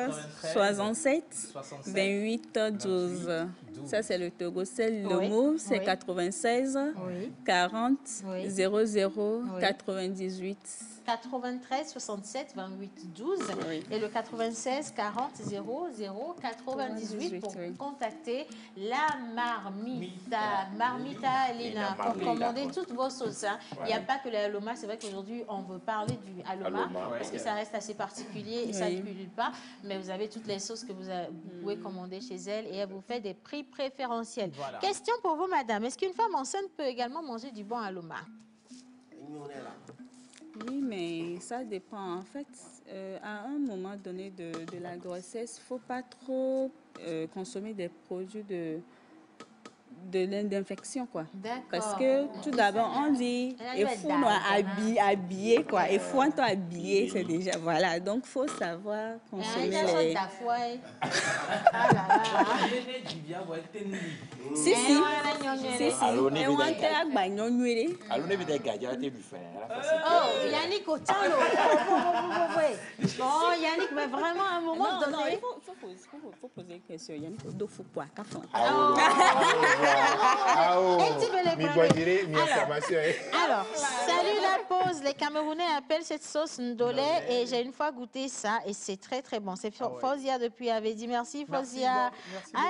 67 28 12. Ça c'est le Togo. Le mot c'est 96 40 00 98. 93 67 28 12 et le 96 40 00 98 pour contacter la Marmita Lina pour commander toutes vos sauces. Hein. Il n'y a pas que le Aloma, c'est vrai qu'aujourd'hui on veut parler du Aloma parce que ça reste assez particulier et ça ne pullule pas, mais vous avez toutes les sauces que vous pouvez commander chez elle et elle vous fait des prix préférentiels. Voilà. Question pour vous, madame, est-ce qu'une femme enceinte peut également manger du bon Aloma? Oui, mais ça dépend. En fait, à un moment donné de la grossesse, il ne faut pas trop consommer des produits d'infection, quoi. Parce que tout d'abord, on dit, il faut habiller, quoi. Il faut habiller, c'est déjà, voilà. Donc, il faut savoir consommer les... Si. Oh, Yannick, bon, Yannick, mais vraiment, à un moment donné... Non, il faut poser une question. Yannick, il faut quoi? Alors, salut la pause. Les Camerounais appellent cette sauce ndolé et j'ai une fois goûté ça et c'est très très bon. C'est Fozia depuis avait dit merci Fozia.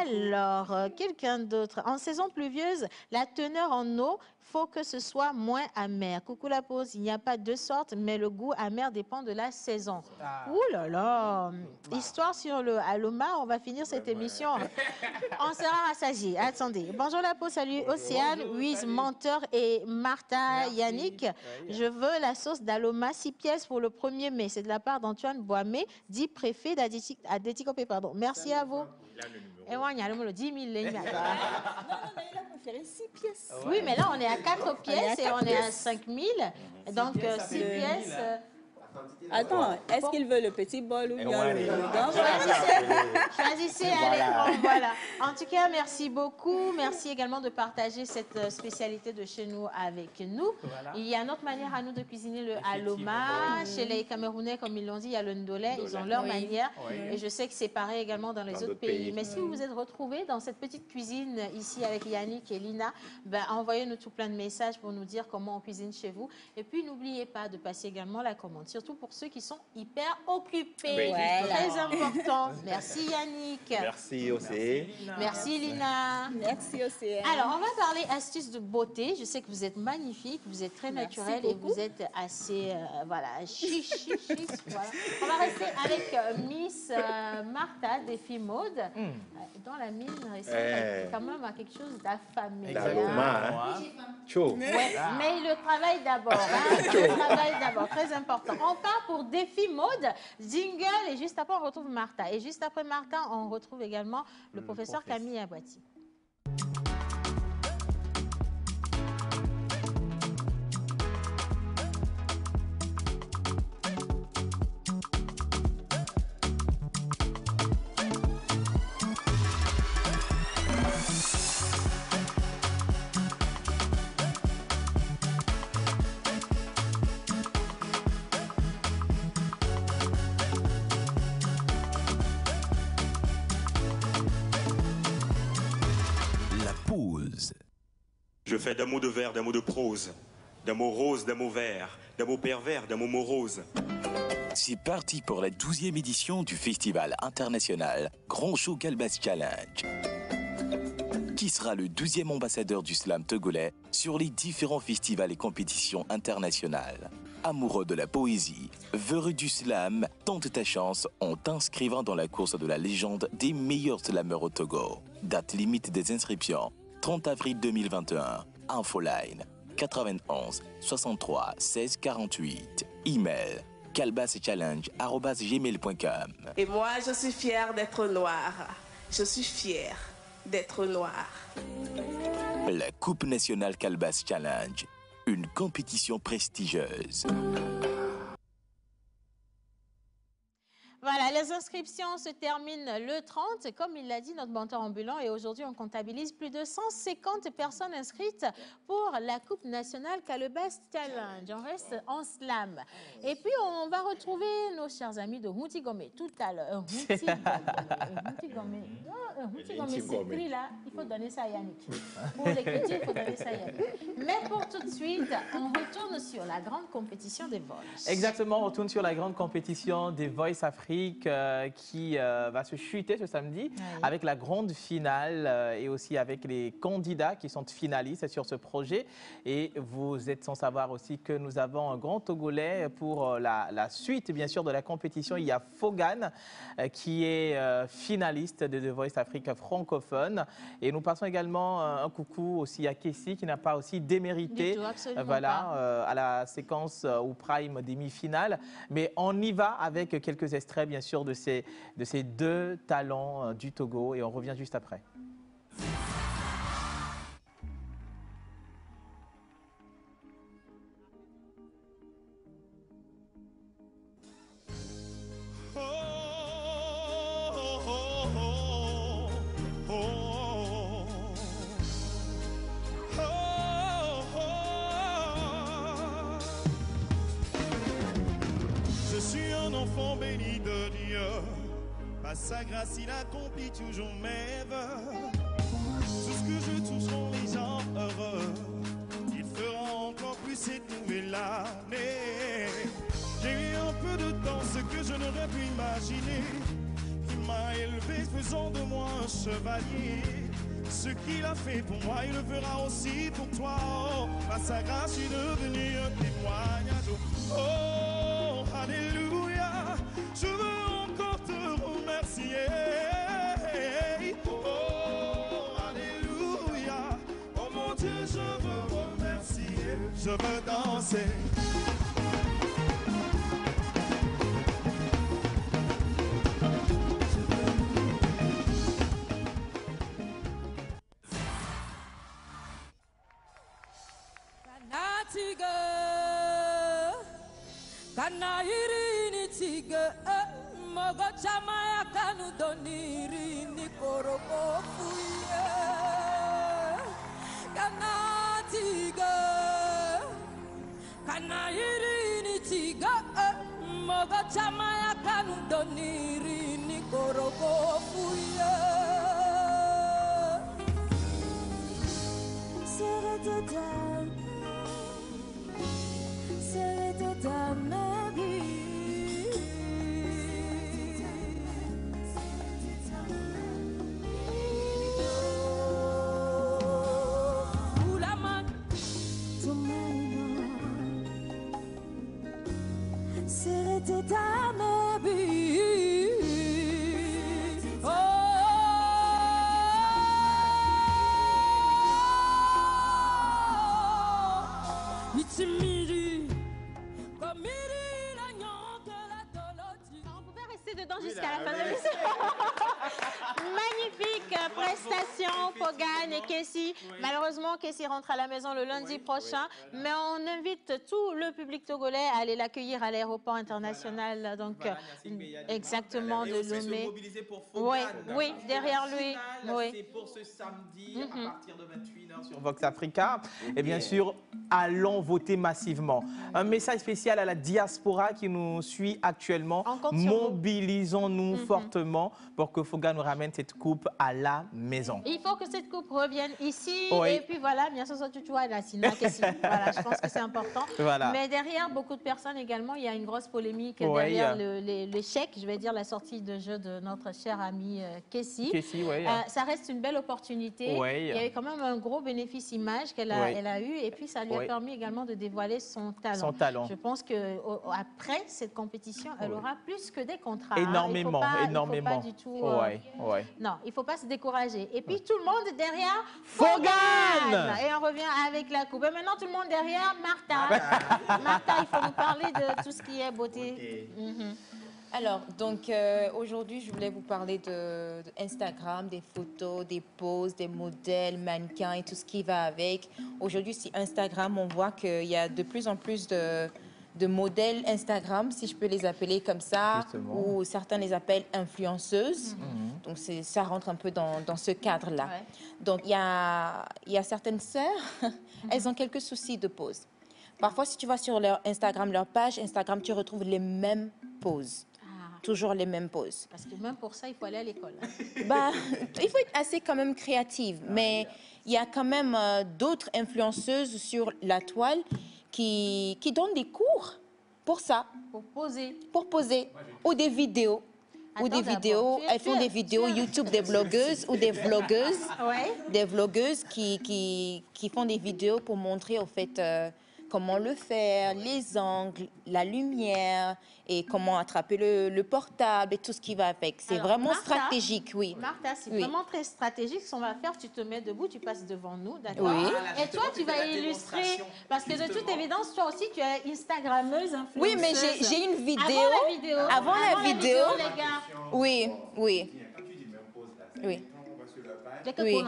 Alors, quelqu'un d'autre. En saison pluvieuse, la teneur en eau, faut que ce soit moins amer. Coucou la pause, il n'y a pas deux sortes, mais le goût amer dépend de la saison. Ouh là là, histoire sur le Aloma, on va finir cette émission. On sera rassasiés. Attendez. Bonjour la pause, salut Océane, Louise, Menteur et Martha Yannick. Je veux la sauce d'Aloma, 6 pièces pour le 1er mai. C'est de la part d'Antoine Boimé, dit préfet d'Adéticopé. Pardon. Merci à vous. Et moi, il y a le 10 000. Non, il a préféré 6 pièces. Oui, mais là, on est à 4 pièces et on est à 5 000. Donc, 6 pièces... Attends, est-ce qu'il veut le petit bol ou bien le grand? Choisissez à l'écran, voilà. En tout cas, merci beaucoup. Merci également de partager cette spécialité de chez nous avec nous. Voilà. Il y a une autre manière à nous de cuisiner le aloma. Chez les Camerounais, comme ils l'ont dit, il y a le ndolé. Ils ont leur manière. Et je sais que c'est pareil également dans les autres pays. Mais si vous vous êtes retrouvés dans cette petite cuisine ici avec Yannick et Lina, ben, envoyez-nous tout plein de messages pour nous dire comment on cuisine chez vous. Et puis, n'oubliez pas de passer également la commande, surtout pour ceux qui sont hyper occupés. Oui. Très important. Merci Yannick. Merci Océ. Merci Lina. Merci Océ. Alors, on va parler astuces de beauté. Je sais que vous êtes magnifique, vous êtes très naturel et vous êtes assez, voilà, chic. Voilà. On va rester avec Miss Martha Défi Mode, dont la mine ressemble quand même à quelque chose d'affamé. L'aloma, hein? Chaud. Ouais, mais le travail d'abord. Hein? Le travail d'abord, très important. On part pour Défi Mode, jingle, et juste après, on retrouve Martha. Et juste après Martha, on retrouve également le professeur Camille Abouati. Je fais d'un mot de vers, d'un mot de prose, d'un mot rose, d'un mot vert, d'un mot pervers, d'un mot morose. C'est parti pour la 12e édition du Festival international Grand Show Calbas Challenge. Qui sera le 12e ambassadeur du slam togolais sur les différents festivals et compétitions internationales. Amoureux de la poésie, vœux du slam, tente ta chance en t'inscrivant dans la course de la légende des meilleurs slameurs au Togo. Date limite des inscriptions, 30 avril 2021. Infoline 91 63 16 48. Email calbaschallenge@gmail.com. Et moi, je suis fière d'être noire. Je suis fière d'être noire. La Coupe nationale Calbas Challenge, une compétition prestigieuse. Voilà, les inscriptions se terminent le 30, comme il l'a dit notre banteur ambulant, et aujourd'hui on comptabilise plus de 150 personnes inscrites pour la Coupe nationale Calbas Challenge. On reste en slam. Et puis on va retrouver nos chers amis de Houtigome tout à l'heure. Houtigome, c'est écrit là, il faut donner ça à Yannick. Pour l'écriture, il faut donner ça à Yannick. Mais pour tout de suite, on retourne sur la grande compétition des Voice. Exactement, on retourne sur la grande compétition des Voice Afrique qui va se chuter ce samedi avec la grande finale et aussi avec les candidats qui sont finalistes sur ce projet. Et vous êtes sans savoir aussi que nous avons un grand Togolais pour la suite, bien sûr, de la compétition. Il y a Fogan qui est finaliste de The Voice Afrique francophone. Et nous passons également un coucou aussi à Kessie qui n'a pas aussi démérité à la séquence ou prime demi-finale. Mais on y va avec quelques extraits, bien sûr, de ces deux talents du Togo, et on revient juste après. Sa grâce, il accomplit toujours mes vœux. Tout ce que je touche rend les gens heureux. Il fera encore plus cette nouvelle année. J'ai eu un peu de temps, ce que je n'aurais pu imaginer. Il m'a élevé, faisant de moi un chevalier. Ce qu'il a fait pour moi, il le fera aussi pour toi. Oh, par sa grâce, je suis devenu un témoignage. Oh, alléluia, je veux encore te remercier. Oh, alléluia, oh mon Dieu, je veux remercier. Je veux danser. Kanairi ni tiga mogo chama ya kanu doniri ni koroko fuye kanatiga Kanairi ni tiga mogo chama ya kanu doniri ni koroko fuye Jusqu'à la fin de l'émission. Magnifique prestation, Pogane et Kessie. Malheureusement, Kessie rentre à la maison le lundi prochain, mais on invite tout le public togolais à aller l'accueillir à l'aéroport international. Donc, exactement, de Lomé. Oui, oui, derrière lui. Oui. C'est pour ce samedi à partir de 21h sur Vox Africa. Et bien sûr, allons voter massivement. Un message spécial à la diaspora qui nous suit actuellement. Mobilisons-nous fortement pour que Foga nous ramène cette coupe à la maison. Il faut que cette coupe revienne ici. Oui. Et puis voilà, bien sûr, tu vois, la Sina, voilà, je pense que c'est important. Voilà. Mais derrière, beaucoup de personnes également, il y a une grosse polémique derrière l'échec, je vais dire, la sortie de jeu de notre cher ami Kessie. Ça reste une belle opportunité. Il y avait quand même un gros bénéfice image qu'elle a eu et puis ça lui a permis également de dévoiler son talent. Je pense qu'après cette compétition, elle aura plus que des contrats. Énormément, énormément. Il faut pas du tout, non, il ne faut pas se décourager. Et puis tout le monde derrière Fogan. Et on revient avec la coupe. Et maintenant tout le monde derrière Martha. Martha, il faut nous parler de tout ce qui est beauté. Alors, donc aujourd'hui, je voulais vous parler de Instagram, des photos, des poses, des modèles, mannequins et tout ce qui va avec. Aujourd'hui, sur Instagram, on voit qu'il y a de plus en plus de modèles Instagram, si je peux les appeler comme ça, ou certains les appellent influenceuses. Donc, ça rentre un peu dans ce cadre-là. Donc, il y a certaines sœurs, elles ont quelques soucis de pose. Parfois, si tu vas sur leur Instagram, leur page Instagram, tu retrouves les mêmes poses. Toujours les mêmes poses. Parce que même pour ça, il faut aller à l'école. Bah, il faut être assez quand même créative. Mais il y a quand même d'autres influenceuses sur la toile qui donnent des cours pour ça. Pour poser. Pour poser. Ou des vidéos. Elles font des vidéos YouTube, des blogueuses ou des vlogueuses. Des vlogueuses qui font des vidéos pour montrer, au fait, comment le faire, les angles, la lumière et comment attraper le portable et tout ce qui va avec. C'est vraiment stratégique, oui. Martha, c'est vraiment très stratégique. Ce qu'on va faire, tu te mets debout, tu passes devant nous, d'accord? Oui. Et toi, tu vas illustrer, parce que de toute évidence, toi aussi, tu es Instagrammeuse, influenceuse. Oui, mais j'ai une vidéo. Avant la vidéo, les gars. Oui, oui. Oui. Oui.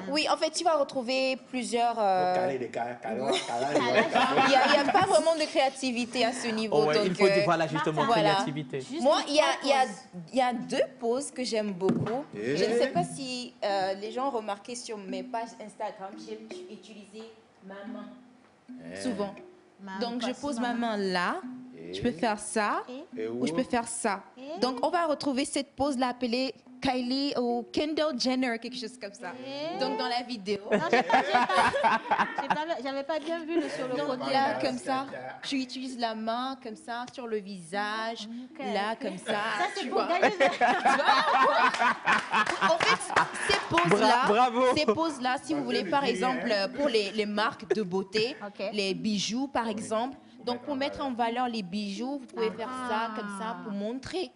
Oui, en fait, tu vas retrouver plusieurs... Il n'y a pas vraiment de créativité à ce niveau. Donc, il faut voilà, justement créativité. Moi, il y a deux poses que j'aime beaucoup. Je ne sais pas si les gens ont remarqué sur mes pages Instagram, j'aime utiliser ma main souvent. Donc, je pose ma main là. Je peux faire ça ou je peux faire ça. Donc, on va retrouver cette pose-là appelée Kylie ou Kendall Jenner, quelque chose comme ça. Donc, dans la vidéo. J'avais pas bien vu sur le côté. Là, comme ça, tu utilises la main comme ça sur le visage. Là, comme ça. Ça, c'est pour gagner. En fait, ces poses-là, si vous voulez, par exemple, pour les marques de beauté, les bijoux, par exemple. Donc, pour mettre en valeur les bijoux, vous pouvez faire ça, comme ça, pour montrer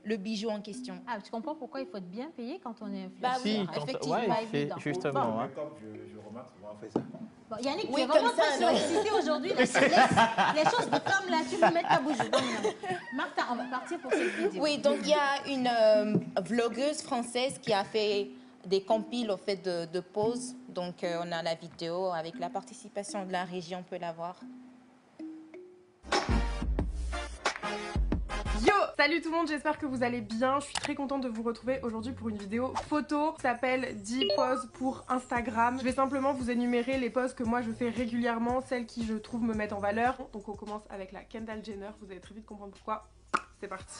le bijou en question. Ah, tu comprends pourquoi il faut être bien payé quand on est influenceur? Oui, effectivement. Justement. Je remarque souvent on fait ça. Bon, Yannick, tu es vraiment très sollicité aujourd'hui. Les choses de comme là, tu peux mettre ta bouche. Martha, on va partir pour cette vidéo. Oui, donc il y a une vlogueuse française qui a fait des compiles au fait de pause. Donc, on a la vidéo avec la participation de la régie, on peut la voir. Yo, salut tout le monde, j'espère que vous allez bien. Je suis très contente de vous retrouver aujourd'hui pour une vidéo photo qui s'appelle 10 poses pour Instagram. Je vais simplement vous énumérer les poses que moi je fais régulièrement, celles qui je trouve me mettent en valeur. Donc on commence avec la Kendall Jenner, vous allez très vite comprendre pourquoi. C'est parti.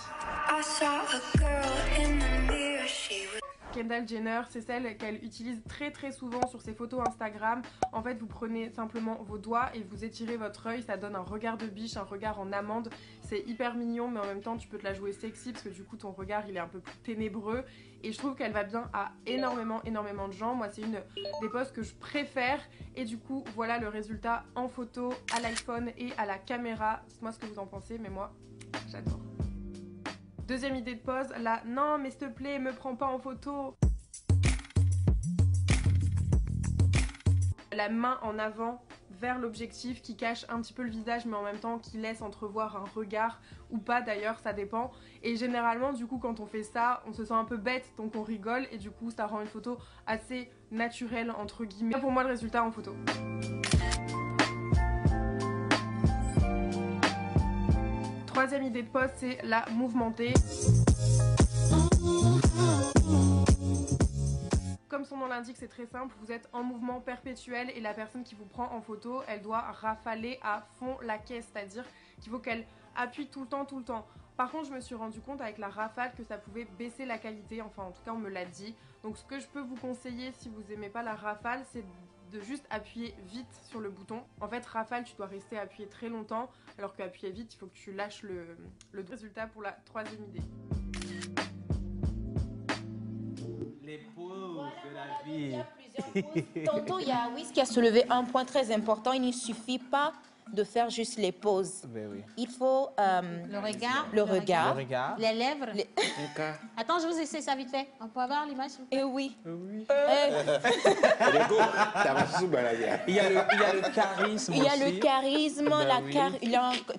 Kendall Jenner, c'est celle qu'elle utilise très souvent sur ses photos Instagram. En fait, vous prenez simplement vos doigts et vous étirez votre œil, ça donne un regard de biche, un regard en amande. C'est hyper mignon, mais en même temps, tu peux te la jouer sexy parce que du coup, ton regard, il est un peu plus ténébreux. Et je trouve qu'elle va bien à énormément de gens. Moi, c'est une des poses que je préfère. Et du coup, voilà le résultat en photo, à l'iPhone et à la caméra. Dites-moi ce que vous en pensez, mais moi, j'adore. Deuxième idée de pose, là, non mais s'il te plaît, me prends pas en photo. La main en avant vers l'objectif qui cache un petit peu le visage mais en même temps qui laisse entrevoir un regard ou pas d'ailleurs, ça dépend. Et généralement du coup quand on fait ça, on se sent un peu bête donc on rigole et du coup ça rend une photo assez naturelle entre guillemets. Pour moi le résultat en photo. Troisième idée de pose, c'est la mouvementée. Comme son nom l'indique, c'est très simple, vous êtes en mouvement perpétuel et la personne qui vous prend en photo, elle doit rafaler à fond la caisse, c'est-à-dire qu'il faut qu'elle appuie tout le temps. Par contre, je me suis rendu compte avec la rafale que ça pouvait baisser la qualité, enfin en tout cas on me l'a dit. Donc ce que je peux vous conseiller si vous aimez pas la rafale, c'est de juste appuyer vite sur le bouton. En fait, rafale, tu dois rester appuyé très longtemps, alors qu'appuyer vite, il faut que tu lâches le résultat pour la troisième idée. Les poses de la vie. Tantôt, il y a Wiz qui a soulevé un point très important. Il ne suffit pas de faire juste les poses. Ben oui. Il faut le regard, les lèvres. Attends, je vous essaie ça vite fait. On peut avoir l'image? Eh oui. Oui. Il y a le charisme. Il y a le charisme,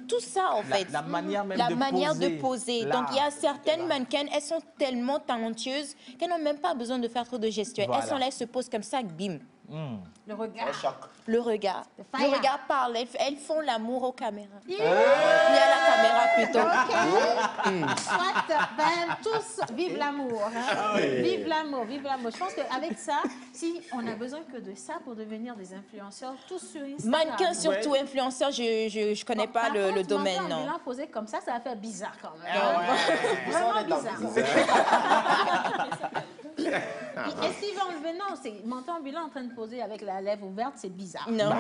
tout ça en fait. La manière même de poser. Donc il y a certaines mannequins, elles sont tellement talentueuses qu'elles n'ont même pas besoin de faire trop de gestuels. Voilà. Elles sont là, elles se posent comme ça, bim. Le regard. Le regard parle. Elles font l'amour aux caméras. Il y a la caméra plutôt. Soit, tous, vive l'amour. Hein. Vive l'amour. Je pense qu'avec ça, si on a besoin que de ça pour devenir des influenceurs, tous sur Instagram. Mannequins surtout, influenceurs, je connais pas le domaine. Non. Menton posé comme ça va faire bizarre quand même. Vraiment bizarre. Est-ce qu'il va enlever? Non, c'est menton ambulant en train de poser avec la lèvre ouverte, c'est bizarre. Non.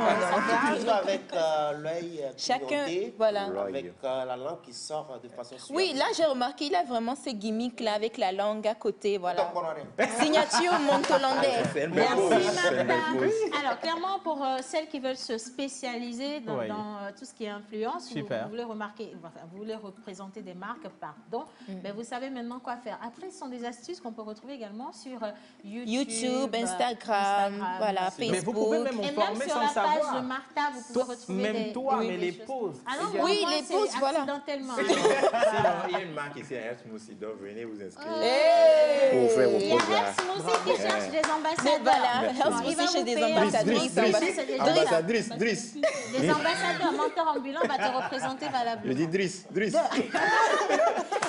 Toujours avec l'œil clignoté, voilà. Avec la langue qui sort de façon suave. Oui, là j'ai remarqué, il a vraiment ces gimmicks là avec la langue à côté, voilà. Signature montolandais. Merci Martha. Alors clairement pour celles qui veulent se spécialiser dans tout ce qui est influence, vous voulez représenter des marques, mais vous savez maintenant quoi faire. Après, ce sont des astuces qu'on peut retrouver également sur YouTube, Instagram, voilà, Facebook. Mais vous pouvez même et même sur la page de Martha, vous pouvez retrouver même toi, mais les poses. Ah non, oui, les poses, voilà. Accidentellement. Il y a une marque ici à Smoothie, donc venez vous inscrire. Pour faire vos poses là. Smoothie qui cherche des ambassadeurs. Il va chez des ambassadrices. Driss. Des ambassadeurs, mentor ambulant va te représenter valablement. Je dis Driss.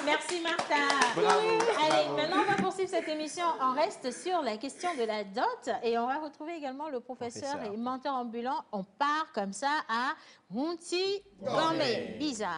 Merci Martha. Bravo. Allez, maintenant on va poursuivre cette émission. On reste sur la question de la dot et on va retrouver également le professeur et menteur ambulant. On part comme ça à Hunti Gomé. Bizarre.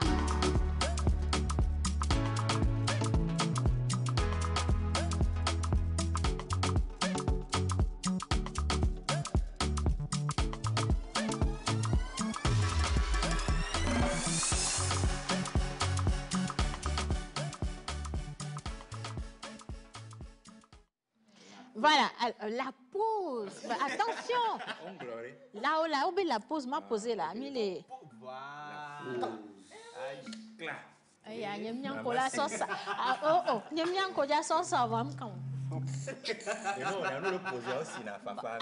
Voilà, la pause. Attention. Là, la pause m'a posé là. Voilà.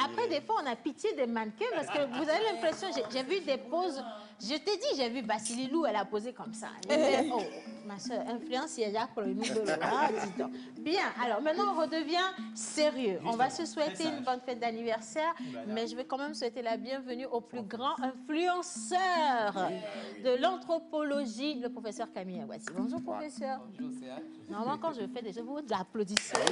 Après, des fois, on a pitié des mannequins parce que vous avez l'impression, j'ai vu des poses, je t'ai dit, j'ai vu Basililou, elle a posé comme ça. Ma soeur, influence, il y a pour le nous de l'eau. Dis donc. Bien, alors maintenant on redevient sérieux. On va se souhaiter une bonne fête d'anniversaire, mais je vais quand même souhaiter la bienvenue au plus grand influenceur de l'anthropologie, le professeur Camille Awassi. Bonjour professeur. Bonjour, c'est Normalement, quand je fais déjà, vous applaudissez. Ça là,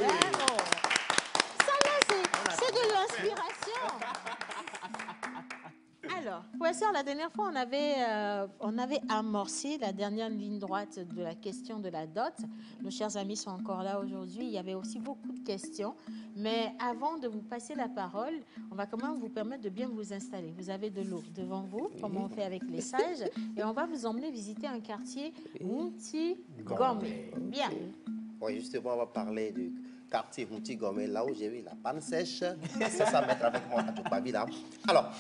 c'est de l'inspiration. Alors, professeur, la dernière fois, on avait amorcé la dernière ligne droite de la question de la dot. Nos chers amis sont encore là aujourd'hui. Il y avait aussi beaucoup de questions. Mais avant de vous passer la parole, on va quand même vous permettre de bien vous installer. Vous avez de l'eau devant vous, comme on fait avec les sages. Et on va vous emmener visiter un quartier Hunti-Gombe. Bien. Oui, justement, on va parler du quartier Hunti-Gombe, là où j'ai eu la panne sèche. C'est ça, mettre avec moi à Djopavi, là. Alors,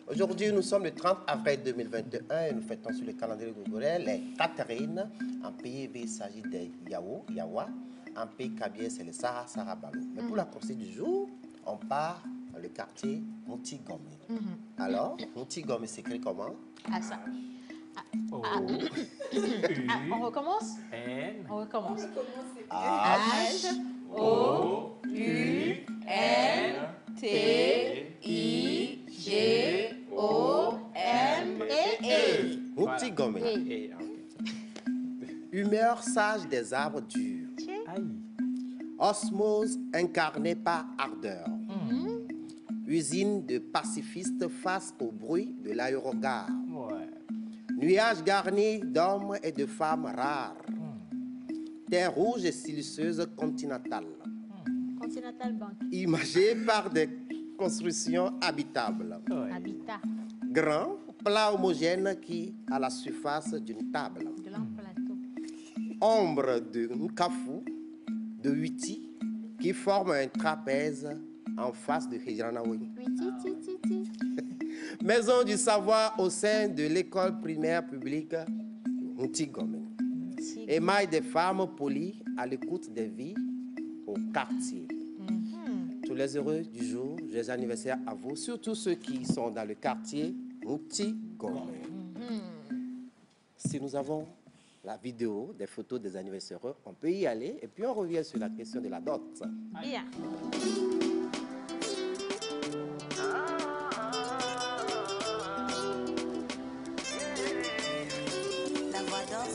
aujourd'hui, nous sommes le 30 avril 2021 et nous fêtons sur le calendrier gogolais les Catherine. En pays, il s'agit des Yawa. En pays kabien, c'est le Sarabalo. Mais pour la course du jour, on part dans le quartier Hunti-Gombe. Alors, Hunti-Gombe s'écrit comment? Ah, ça. On recommence? On recommence. H-O-U-N-T-I-G-O-M-E. Hunti-Gombe. Humeur sage des arbres durs. Osmose incarnée par ardeur. Usine de pacifistes face au bruit de l'aérogare. Nuages garnis d'hommes et de femmes rares. Terre rouge et siliceuse continentale. Continental Bank. Imagée par des constructions habitables. Habitat. Grand, plat homogène qui a la surface d'une table. Grand plateau. Ombre de Nkafu, de Huiti, qui forme un trapèze en face de Hijranaoui. Maison du savoir au sein de l'école primaire publique Hunti-Gombe. Émail des femmes polies à l'écoute des vies au quartier. Tous les heureux du jour, joyeux anniversaire à vous, surtout ceux qui sont dans le quartier Hunti-Gombe. Si nous avons la vidéo des photos des anniversaires, on peut y aller et puis on revient sur la question de la dot. Bien. La voix d'or.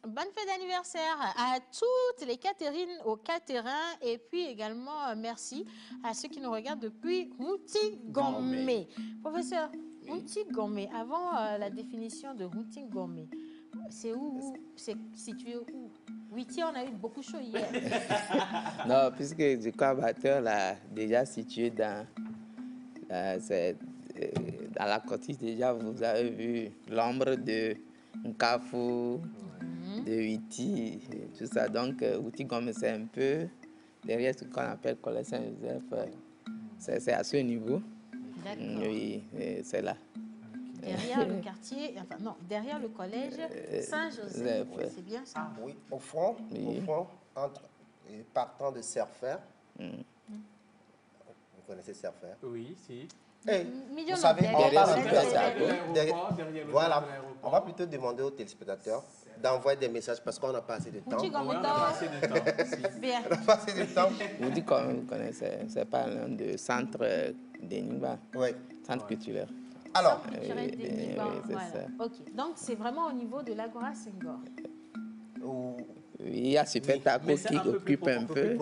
Bonne fête d'anniversaire à toutes les Catherine, aux Catherins, et puis également merci à ceux qui nous regardent depuis Hunti-Gombe. Professeur, Hunti-Gombe, avant la définition de Hunti-Gombe, c'est où? C'est situé où? Huiti, on a eu beaucoup chaud hier. Non, puisque le Cabateur l'a déjà situé dans la Cotiche, déjà vous avez vu l'ombre de Nkafu, de Huiti, tout ça. Donc, Hunti-Gombe, c'est un peu derrière ce qu'on appelle Collège Saint-Joseph. C'est à ce niveau. D'accord. Oui, c'est là. Derrière le quartier, enfin non, derrière le collège Saint-Joseph. C'est bien ça? Oui, au front, partant de Serfer. Vous connaissez Serfer? Oui, si. Vous savez, on parle voilà, on va plutôt demander aux téléspectateurs d'envoyer des messages parce qu'on n'a pas assez de temps. On n'a pas assez de temps. Vous dites quand vous connaissez, c'est pas l'un des centres d'Enigma, centre culturel. Alors, ok, donc c'est vraiment au niveau de l'Agora Senghor. Oui, il y a Super Taco qui occupe un peu.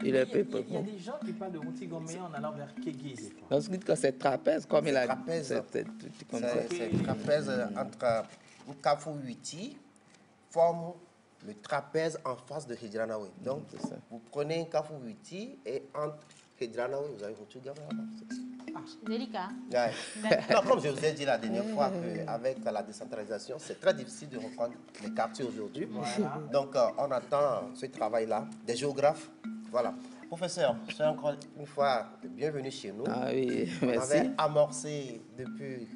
Il est peu profond. Il y a des gens qui parlent de Moutigomé en allant vers Kégué. Donc, vous dites que c'est trapèze, comme il a dit. C'est trapèze entre Nkafou-Witi, forme le trapèze en face de Hidjranawe. Donc, vous prenez Nkafou-Witi et entre Hidjranawe, vous avez Moutigomé là-bas. Délicat. Non, comme je vous ai dit la dernière fois, avec la décentralisation, c'est très difficile de reprendre les quartiers aujourd'hui. Voilà. Donc, on attend ce travail-là des géographes. Voilà. Professeur, c'est encore une fois bienvenue chez nous. Ah oui, merci. On avait merci. amorcé depuis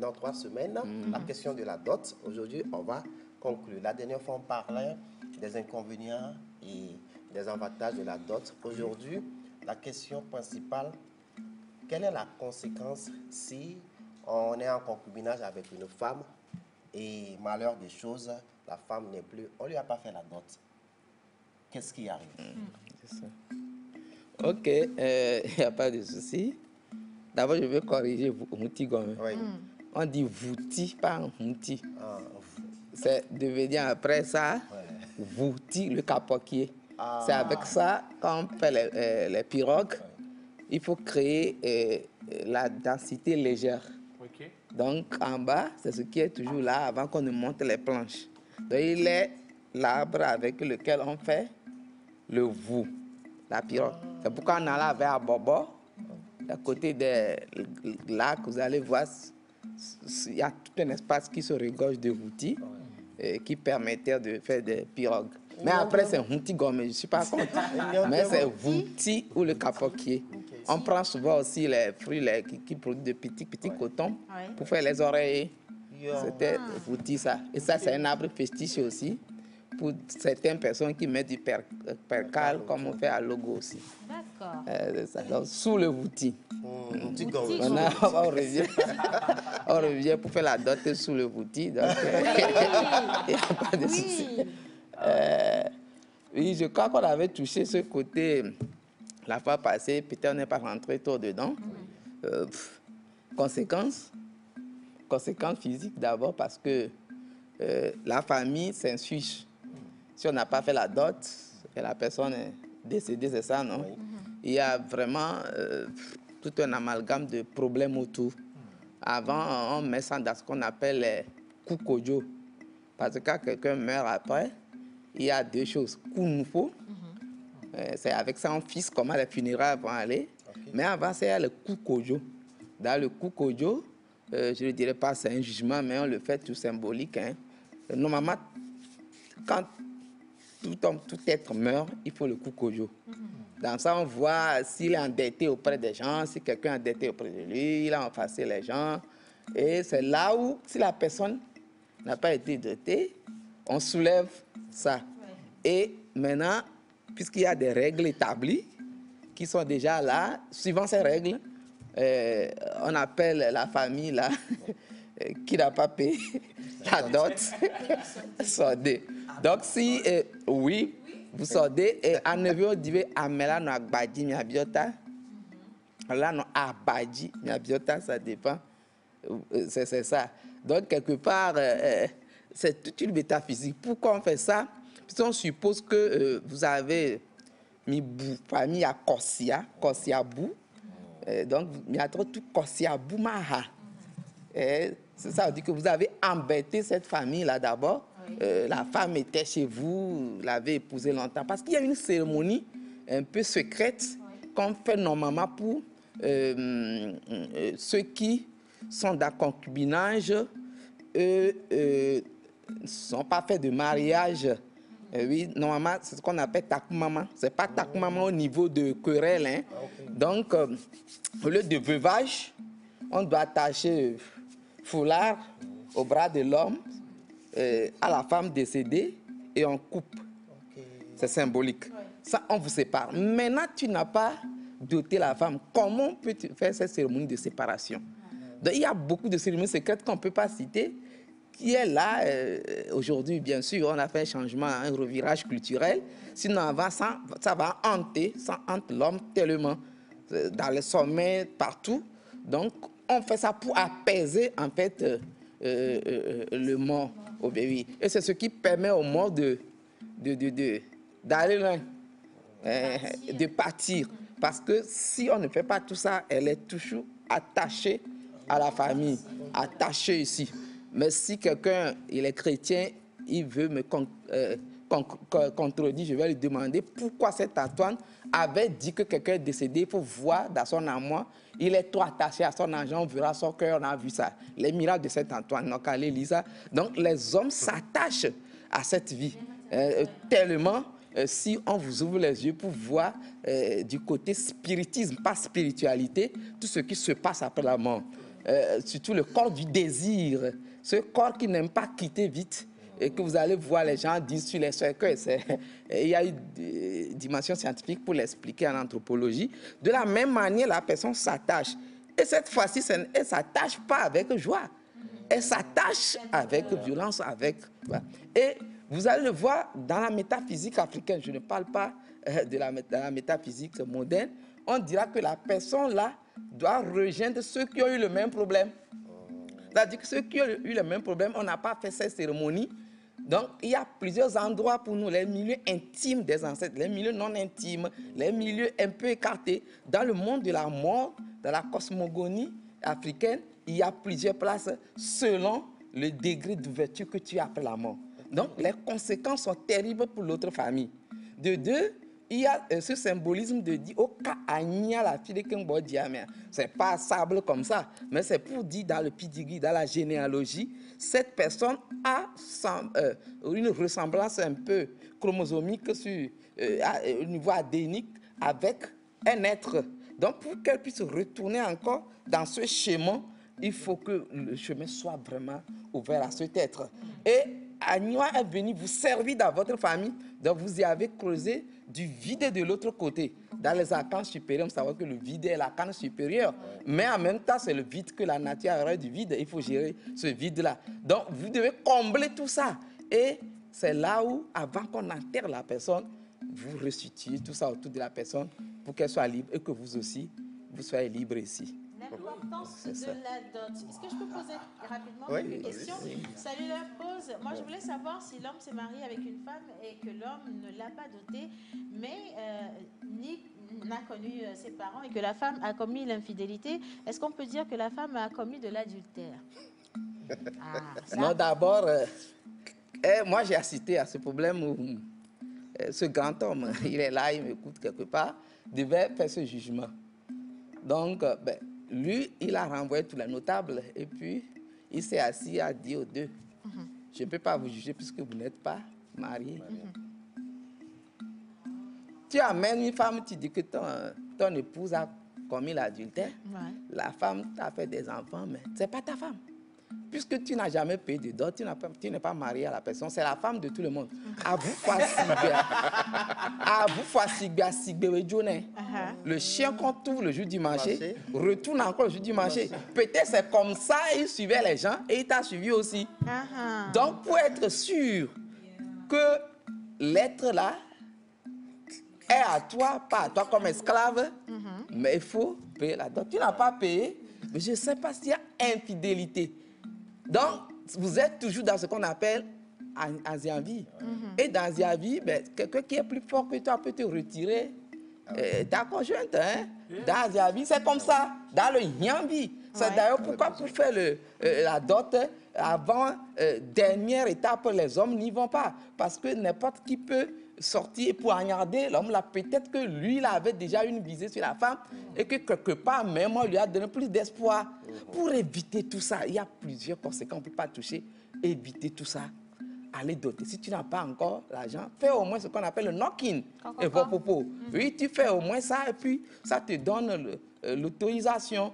3 semaines la question de la dot. Aujourd'hui, on va conclure. La dernière fois, on parlait des inconvénients et des avantages de la dot. Aujourd'hui, la question principale, quelle est la conséquence si on est en concubinage avec une femme et malheur des choses, la femme n'est plus, on ne lui a pas fait la dot. Qu'est-ce qui arrive? C'est ça. Ok, il n'y a pas de souci. D'abord, je vais corriger Moutigomé. On dit Vouti, pas Mouti. C'est devenu après ça, Vouti, le capoquier. C'est avec ça, quand on fait les pirogues, il faut créer la densité légère. Donc, en bas, c'est ce qui est toujours là avant qu'on ne monte les planches. Donc, il est l'arbre avec lequel on fait le vous, la pirogue. C'est pourquoi on allait vers Bobo, à côté des lacs, vous allez voir, il y a tout un espace qui se regorge de outils qui permettait de faire des pirogues. Mais après, c'est Moutigomé, je ne suis pas contre. Mais c'est Vouti ou le capoquier. On prend souvent aussi les fruits qui produisent de petits cotons pour faire les oreilles. C'était Vouti, ça. Et ça, c'est un arbre festif aussi pour certaines personnes qui mettent du percal, comme on fait à Logo aussi. D'accord. Donc, sous le Vouti. Maintenant, on revient pour faire la dot sous le Vouti. Donc, il n'y a pas de souci. Oui, je crois qu'on avait touché ce côté la fois passée. Peut-être on n'est pas rentré trop dedans. Conséquences physiques d'abord parce que la famille s'insuge. Si on n'a pas fait la dot et la personne est décédée, c'est ça, non? Il y a vraiment tout un amalgame de problèmes autour. Avant, on met ça dans ce qu'on appelle les kukojo. Parce que quand quelqu'un meurt après, il y a deux choses. Kunufo, c'est avec son fils comment les funérailles vont aller. Mais avant, c'est le kukojo. Dans le kukojo, je ne dirais pas c'est un jugement, mais on le fait tout symbolique. Normalement, quand tout être meurt, il faut le kukojo. Dans ça, on voit s'il est endetté auprès des gens, si quelqu'un est endetté auprès de lui, il a effacé les gens. Et c'est là où, si la personne n'a pas été dotée, on soulève ça. Et maintenant, puisqu'il y a des règles établies qui sont déjà là, suivant ces règles, on appelle la famille là, qui n'a pas payé la dot, sordée. Donc si, oui, vous sordez, et à neveu, on dit Amela no Agbadji miabiota. Là, non, Abadji miabiota, ça dépend. C'est ça. Donc, quelque part, c'est toute une métaphysique. Pourquoi on fait ça? Parce qu'on suppose que vous avez mis famille à Korsia Bou. Donc, il y a tout Korsia Bou Maha. C'est ça, on dit que vous avez embêté cette famille-là d'abord. La femme était chez vous, vous l'avez épousée longtemps. Parce qu'il y a une cérémonie un peu secrète qu'on fait normalement pour ceux qui sont dans concubinage, ne sont pas faits de mariage. Oui, normalement, c'est ce qu'on appelle takumama. Ce n'est pas takumama au niveau de querelle. Hein. Donc, au lieu de veuvage, on doit attacher foulard au bras de l'homme, à la femme décédée, et on coupe. C'est symbolique. Ça, on vous sépare. Maintenant, tu n'as pas doter la femme. Comment on peut faire cette cérémonie de séparation? Donc, il y a beaucoup de cérémonies secrètes qu'on ne peut pas citer, qui est là aujourd'hui, bien sûr. On a fait un changement, un revirage culturel. Sinon, avant, ça va hanter, ça hante l'homme tellement, dans les sommets, partout. Donc, on fait ça pour apaiser, en fait, le mort au bébé. Et c'est ce qui permet au mort d'aller loin, de partir. Parce que si on ne fait pas tout ça, elle est toujours attachée à la famille, attachée ici. Mais si quelqu'un, il est chrétien, il veut me contredire, je vais lui demander pourquoi cet Antoine avait dit que quelqu'un est décédé. Il faut voir dans son amour. Il est trop attaché à son argent, on verra son cœur, on a vu ça. Les miracles de cet Antoine, donc allez lire ça. Donc les hommes s'attachent à cette vie tellement, si on vous ouvre les yeux pour voir du côté spiritisme, pas spiritualité, tout ce qui se passe après la mort. Surtout le corps du désir, ce corps qui n'aime pas quitter vite, et que vous allez voir, les gens disent sur les cercueils. Il y a une dimension scientifique pour l'expliquer en anthropologie. De la même manière, la personne s'attache. Et cette fois-ci, elle ne s'attache pas avec joie. Elle s'attache avec violence, avec... Et vous allez le voir dans la métaphysique africaine. Je ne parle pas de la métaphysique moderne. On dira que la personne là doit rejoindre ceux qui ont eu le même problème. C'est-à-dire que ceux qui ont eu le même problème, on n'a pas fait cette cérémonie. Donc, il y a plusieurs endroits pour nous, les milieux intimes des ancêtres, les milieux non intimes, les milieux un peu écartés. Dans le monde de la mort, dans la cosmogonie africaine, il y a plusieurs places selon le degré d'ouverture que tu as après la mort. Donc, les conséquences sont terribles pour l'autre famille. De deux, il y a ce symbolisme de dire « Oh, Kaania, la fille de Kembo Diamia ». Ce n'est pas sable comme ça, mais c'est pour dire dans le pedigree, dans la généalogie, cette personne a une ressemblance un peu chromosomique au niveau adénique avec un être. Donc, pour qu'elle puisse retourner encore dans ce schéma, il faut que le chemin soit vraiment ouvert à cet être. Et Agnoa est venu vous servir dans votre famille, donc vous y avez creusé du vide de l'autre côté. Dans les arcanes supérieurs, on sait que le vide est l'arcane supérieur, mais en même temps, c'est le vide que la nature aurait du vide. Il faut gérer ce vide-là. Donc, vous devez combler tout ça. Et c'est là où, avant qu'on enterre la personne, vous restituez tout ça autour de la personne pour qu'elle soit libre et que vous aussi, vous soyez libre ici. L'importance de la dot. Est-ce que je peux poser rapidement quelques questions? Salut la pause. Moi, je voulais savoir si l'homme s'est marié avec une femme et que l'homme ne l'a pas dotée, mais ni n'a connu ses parents et que la femme a commis l'infidélité. Est-ce qu'on peut dire que la femme a commis de l'adultère? Non, d'abord, moi j'ai assisté à ce problème où ce grand homme, il est là, il m'écoute quelque part, devait faire ce jugement. Donc, lui, il a renvoyé tous les notables et puis il s'est assis à dire aux deux, je ne peux pas vous juger puisque vous n'êtes pas mariés. Tu amènes une femme, tu dis que ton épouse a commis l'adultère. La femme t'a fait des enfants, mais ce n'est pas ta femme. Puisque tu n'as jamais payé de dot, tu n'es pas marié à la personne, c'est la femme de tout le monde. À vous, le chien qu'on trouve le jour du marché, retourne encore le jour du marché. Peut-être c'est comme ça, il suivait les gens et il t'a suivi aussi. Donc, pour être sûr que l'être là est à toi, pas à toi comme esclave, mais il faut payer la dot. Tu n'as pas payé, mais je ne sais pas s'il y a infidélité. Donc, vous êtes toujours dans ce qu'on appelle Aziavi. Et dans Aziavi, quelqu'un qui est plus fort que toi peut te retirer ta conjointe. Hein? Dans Aziavi, c'est comme ça. Dans le Yambi. C'est d'ailleurs pourquoi pour faire la dot, avant, dernière étape, les hommes n'y vont pas. Parce que n'importe qui peut sortir et poignarder l'homme là. Peut-être que lui, il avait déjà une visée sur la femme et que quelque part, même on lui a donné plus d'espoir. Pour éviter tout ça, il y a plusieurs conséquences. On ne peut pas toucher. Éviter tout ça. Allez doter. Si tu n'as pas encore l'argent, fais au moins ce qu'on appelle le knock-in et vos popo. Oui, tu fais au moins ça et puis ça te donne l'autorisation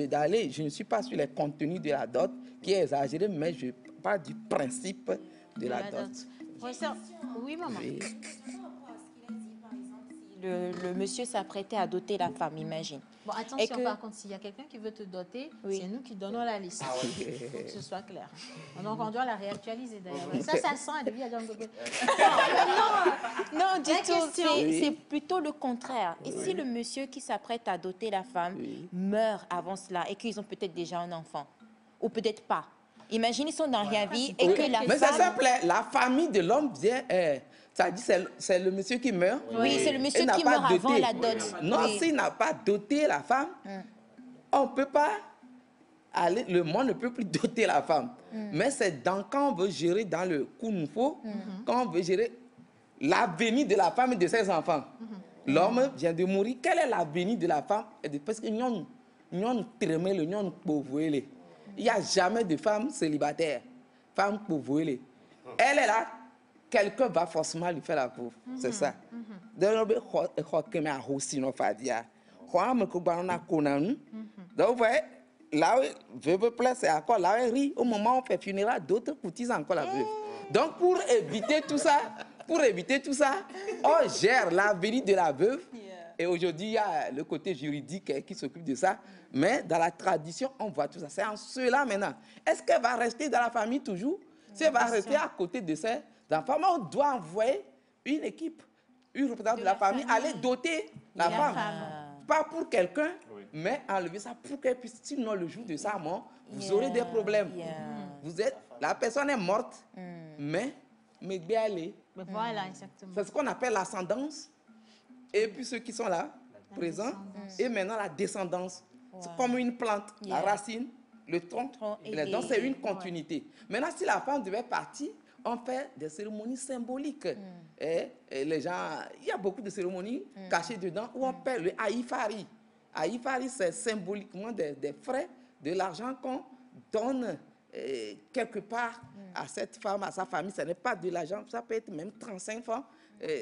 d'aller. Je ne suis pas sur les contenus de la dot qui est exagéré, mais je parle du principe de la dot. Oui, maman. Oui. le monsieur s'apprêtait à doter la femme, imagine. Bon, attention, par contre, s'il y a quelqu'un qui veut te doter, c'est nous qui donnons la liste. Il faut que ce soit clair. Donc, on doit la réactualiser, d'ailleurs. Ça sent, elle devient... Non, du tout, c'est plutôt le contraire. Et si le monsieur qui s'apprête à doter la femme meurt avant cela et qu'ils ont peut-être déjà un enfant, ou peut-être pas. Imagine, ils sont dans la vie et que la femme... Mais c'est simple, la famille de l'homme vient... ça dit c'est le monsieur qui meurt. Oui, c'est le monsieur qui meurt avant la dot. Non, s'il n'a pas doté la femme, on ne peut pas aller... Le monde ne peut plus doter la femme. Mais c'est quand on veut gérer dans le Kunfo, quand on veut gérer l'avenir de la femme et de ses enfants. L'homme vient de mourir. Quel est l'avenir de la femme? Parce que nous sommes pauvres. Il n'y a jamais de femme célibataire, femme pauvre. Elle est là, quelqu'un va forcément lui faire la pauvre. C'est ça. Donc, vous voyez, là où veuve pleure, c'est encore là où elle rit. Au moment où on fait funérailles, d'autres courtisent encore la veuve. Donc, pour éviter tout ça, on gère l'avenir de la veuve. Et aujourd'hui, il y a le côté juridique qui s'occupe de ça. Mais dans la tradition, on voit tout ça. C'est en cela maintenant. Est-ce qu'elle va rester dans la famille toujours? Si elle va rester à côté de ses enfants, on doit envoyer une équipe, une représentante de la famille, aller doter la femme. Pas pour quelqu'un, mais enlever ça pour qu'elle puisse, sinon le jour de sa mort, vous aurez des problèmes. Vous êtes, la personne est morte, mais bien elle est. Voilà, exactement. C'est ce qu'on appelle l'ascendance. Et puis ceux qui sont là, présents, et maintenant la descendance. C'est comme une plante, la racine, le tronc, donc c'est une continuité. Maintenant, si la femme devait partir, on fait des cérémonies symboliques. Et les gens, il y a beaucoup de cérémonies cachées dedans où on paie le haïfari. Haïfari, c'est symboliquement des frais, de l'argent qu'on donne quelque part à cette femme, à sa famille. Ce n'est pas de l'argent, ça peut être même 35 francs.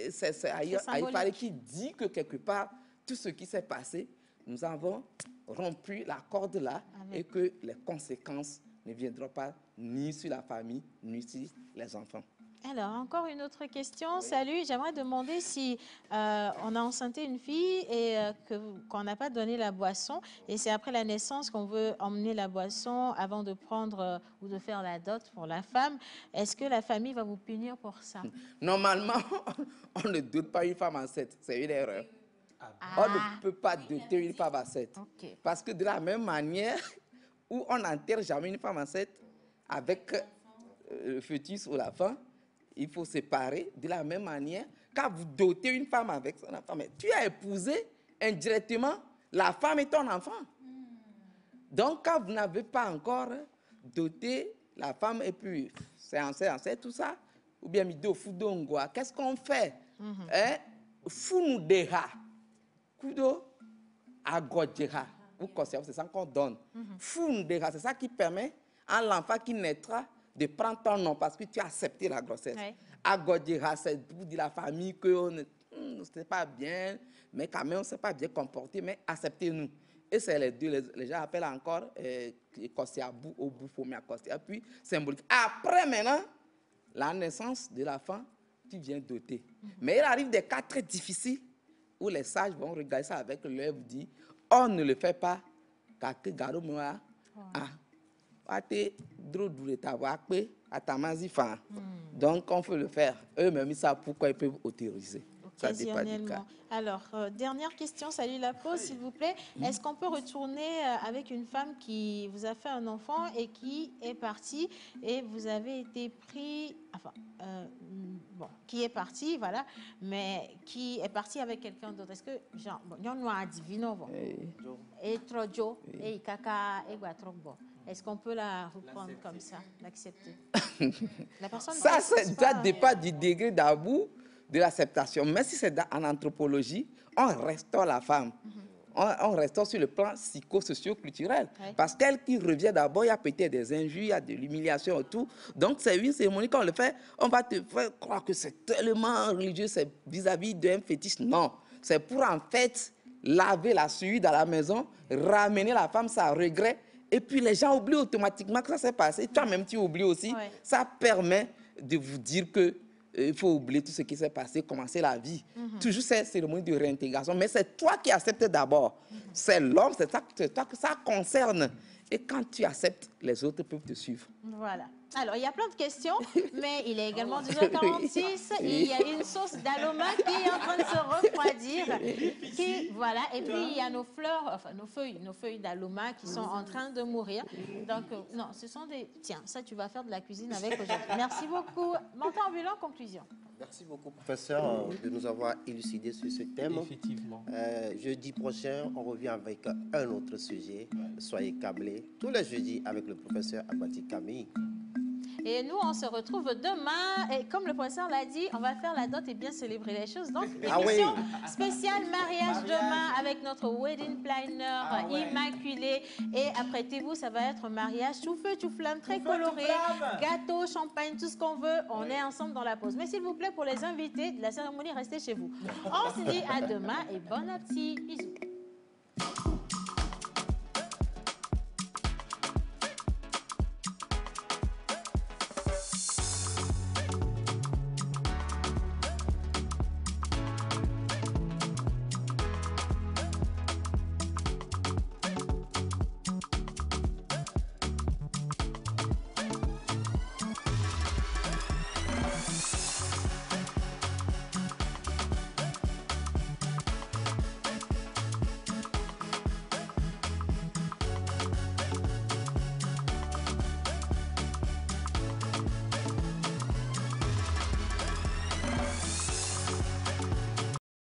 C'est Haïfari qui dit que quelque part, tout ce qui s'est passé, nous avons rompu la corde là et que les conséquences ne viendront pas ni sur la famille, ni sur les enfants. Alors, encore une autre question. Salut, j'aimerais demander si on a enceinté une fille et qu'on n'a pas donné la boisson et c'est après la naissance qu'on veut emmener la boisson avant de prendre ou de faire la dot pour la femme. Est-ce que la famille va vous punir pour ça? Normalement, on ne dote pas une femme enceinte. C'est une erreur. On ne peut pas doter une femme enceinte. Parce que de la même manière où on n'enterre jamais une femme enceinte avec le fœtus ou la femme, il faut séparer. De la même manière, quand vous dotez une femme avec son enfant, mais tu as épousé indirectement la femme et ton enfant. Donc, quand vous n'avez pas encore doté la femme et puis c'est enceinte, tout ça, ou bien mido fudongwa, qu'est-ce qu'on fait? Funu deha, kudo agodjeha. Vous conservez, c'est ça qu'on donne. Funu deha, c'est ça qui permet à l'enfant qui naîtra de prendre ton nom parce que tu as accepté la grossesse. Agodjeha, c'est pour dire la famille que ne sait pas bien, mais quand même on ne s'est pas bien comporté, mais acceptez-nous. Et c'est les deux, les gens appellent encore Kosiabu au Boufomia Kosia, puis symbolique. Après maintenant, la naissance de la femme, tu viens doter. Mais il arrive des cas très difficiles où les sages vont regarder ça avec l'œuvre, dit on ne le fait pas, car que Garo Moa a donc on peut le faire. Eux-mêmes, ils savent pourquoi ils peuvent autoriser. Ça dépend du cas. Alors, dernière question, salut la pause, s'il vous plaît. Est-ce qu'on peut retourner avec une femme qui vous a fait un enfant et qui est partie et vous avez été pris, enfin, bon, qui est partie, voilà, mais qui est partie avec quelqu'un d'autre? Est-ce que, genre, bon, et Trojo, et Kaka, et Guatrombo. Est-ce qu'on peut la reprendre comme ça, l'accepter? Ça dépend du degré d'abus de l'acceptation. Mais si c'est en anthropologie, on restaure la femme. On restaure sur le plan psycho-socio-culturel. Parce qu'elle qui revient d'abord, il y a peut-être des injures, il y a de l'humiliation et tout. Donc c'est une cérémonie, quand on le fait, on va te faire croire que c'est tellement religieux, c'est vis-à-vis d'un fétiche. Non, c'est pour en fait laver la suie dans la maison, ramener la femme, ça regret. Et puis les gens oublient automatiquement que ça s'est passé. Toi-même, tu oublies aussi. Ça permet de vous dire que il faut oublier tout ce qui s'est passé, commencer la vie. Toujours cette cérémonie de réintégration. Mais c'est toi qui acceptes d'abord. C'est l'homme, c'est toi que ça concerne. Et quand tu acceptes, les autres peuvent te suivre. Voilà. Alors, il y a plein de questions, mais il est également 10h46. Il y a une sauce d'Aloma qui est en train de se refroidir. Voilà. Et puis, il y a nos fleurs, enfin, nos feuilles d'Aloma qui sont en train de mourir. Donc, non, ce sont des... Tiens, ça, tu vas faire de la cuisine avec aujourd'hui. Merci beaucoup. Menton ambulant, conclusion. Merci beaucoup, professeur, de nous avoir élucidé sur ce thème. Effectivement. Jeudi prochain, on revient avec un autre sujet. Soyez câblés tous les jeudis avec le professeur Abati Camille. Et nous, on se retrouve demain. Et comme le professeur l'a dit, on va faire la dot et bien célébrer les choses. Donc, émission spéciale mariage demain avec notre wedding planner immaculé. Et apprêtez-vous, ça va être mariage tout feu, tout flamme, très coloré. Gâteau, champagne, tout ce qu'on veut. On est ensemble dans la pause. Mais s'il vous plaît, pour les invités de la cérémonie, restez chez vous. On se dit à demain et bon appétit. Bisous.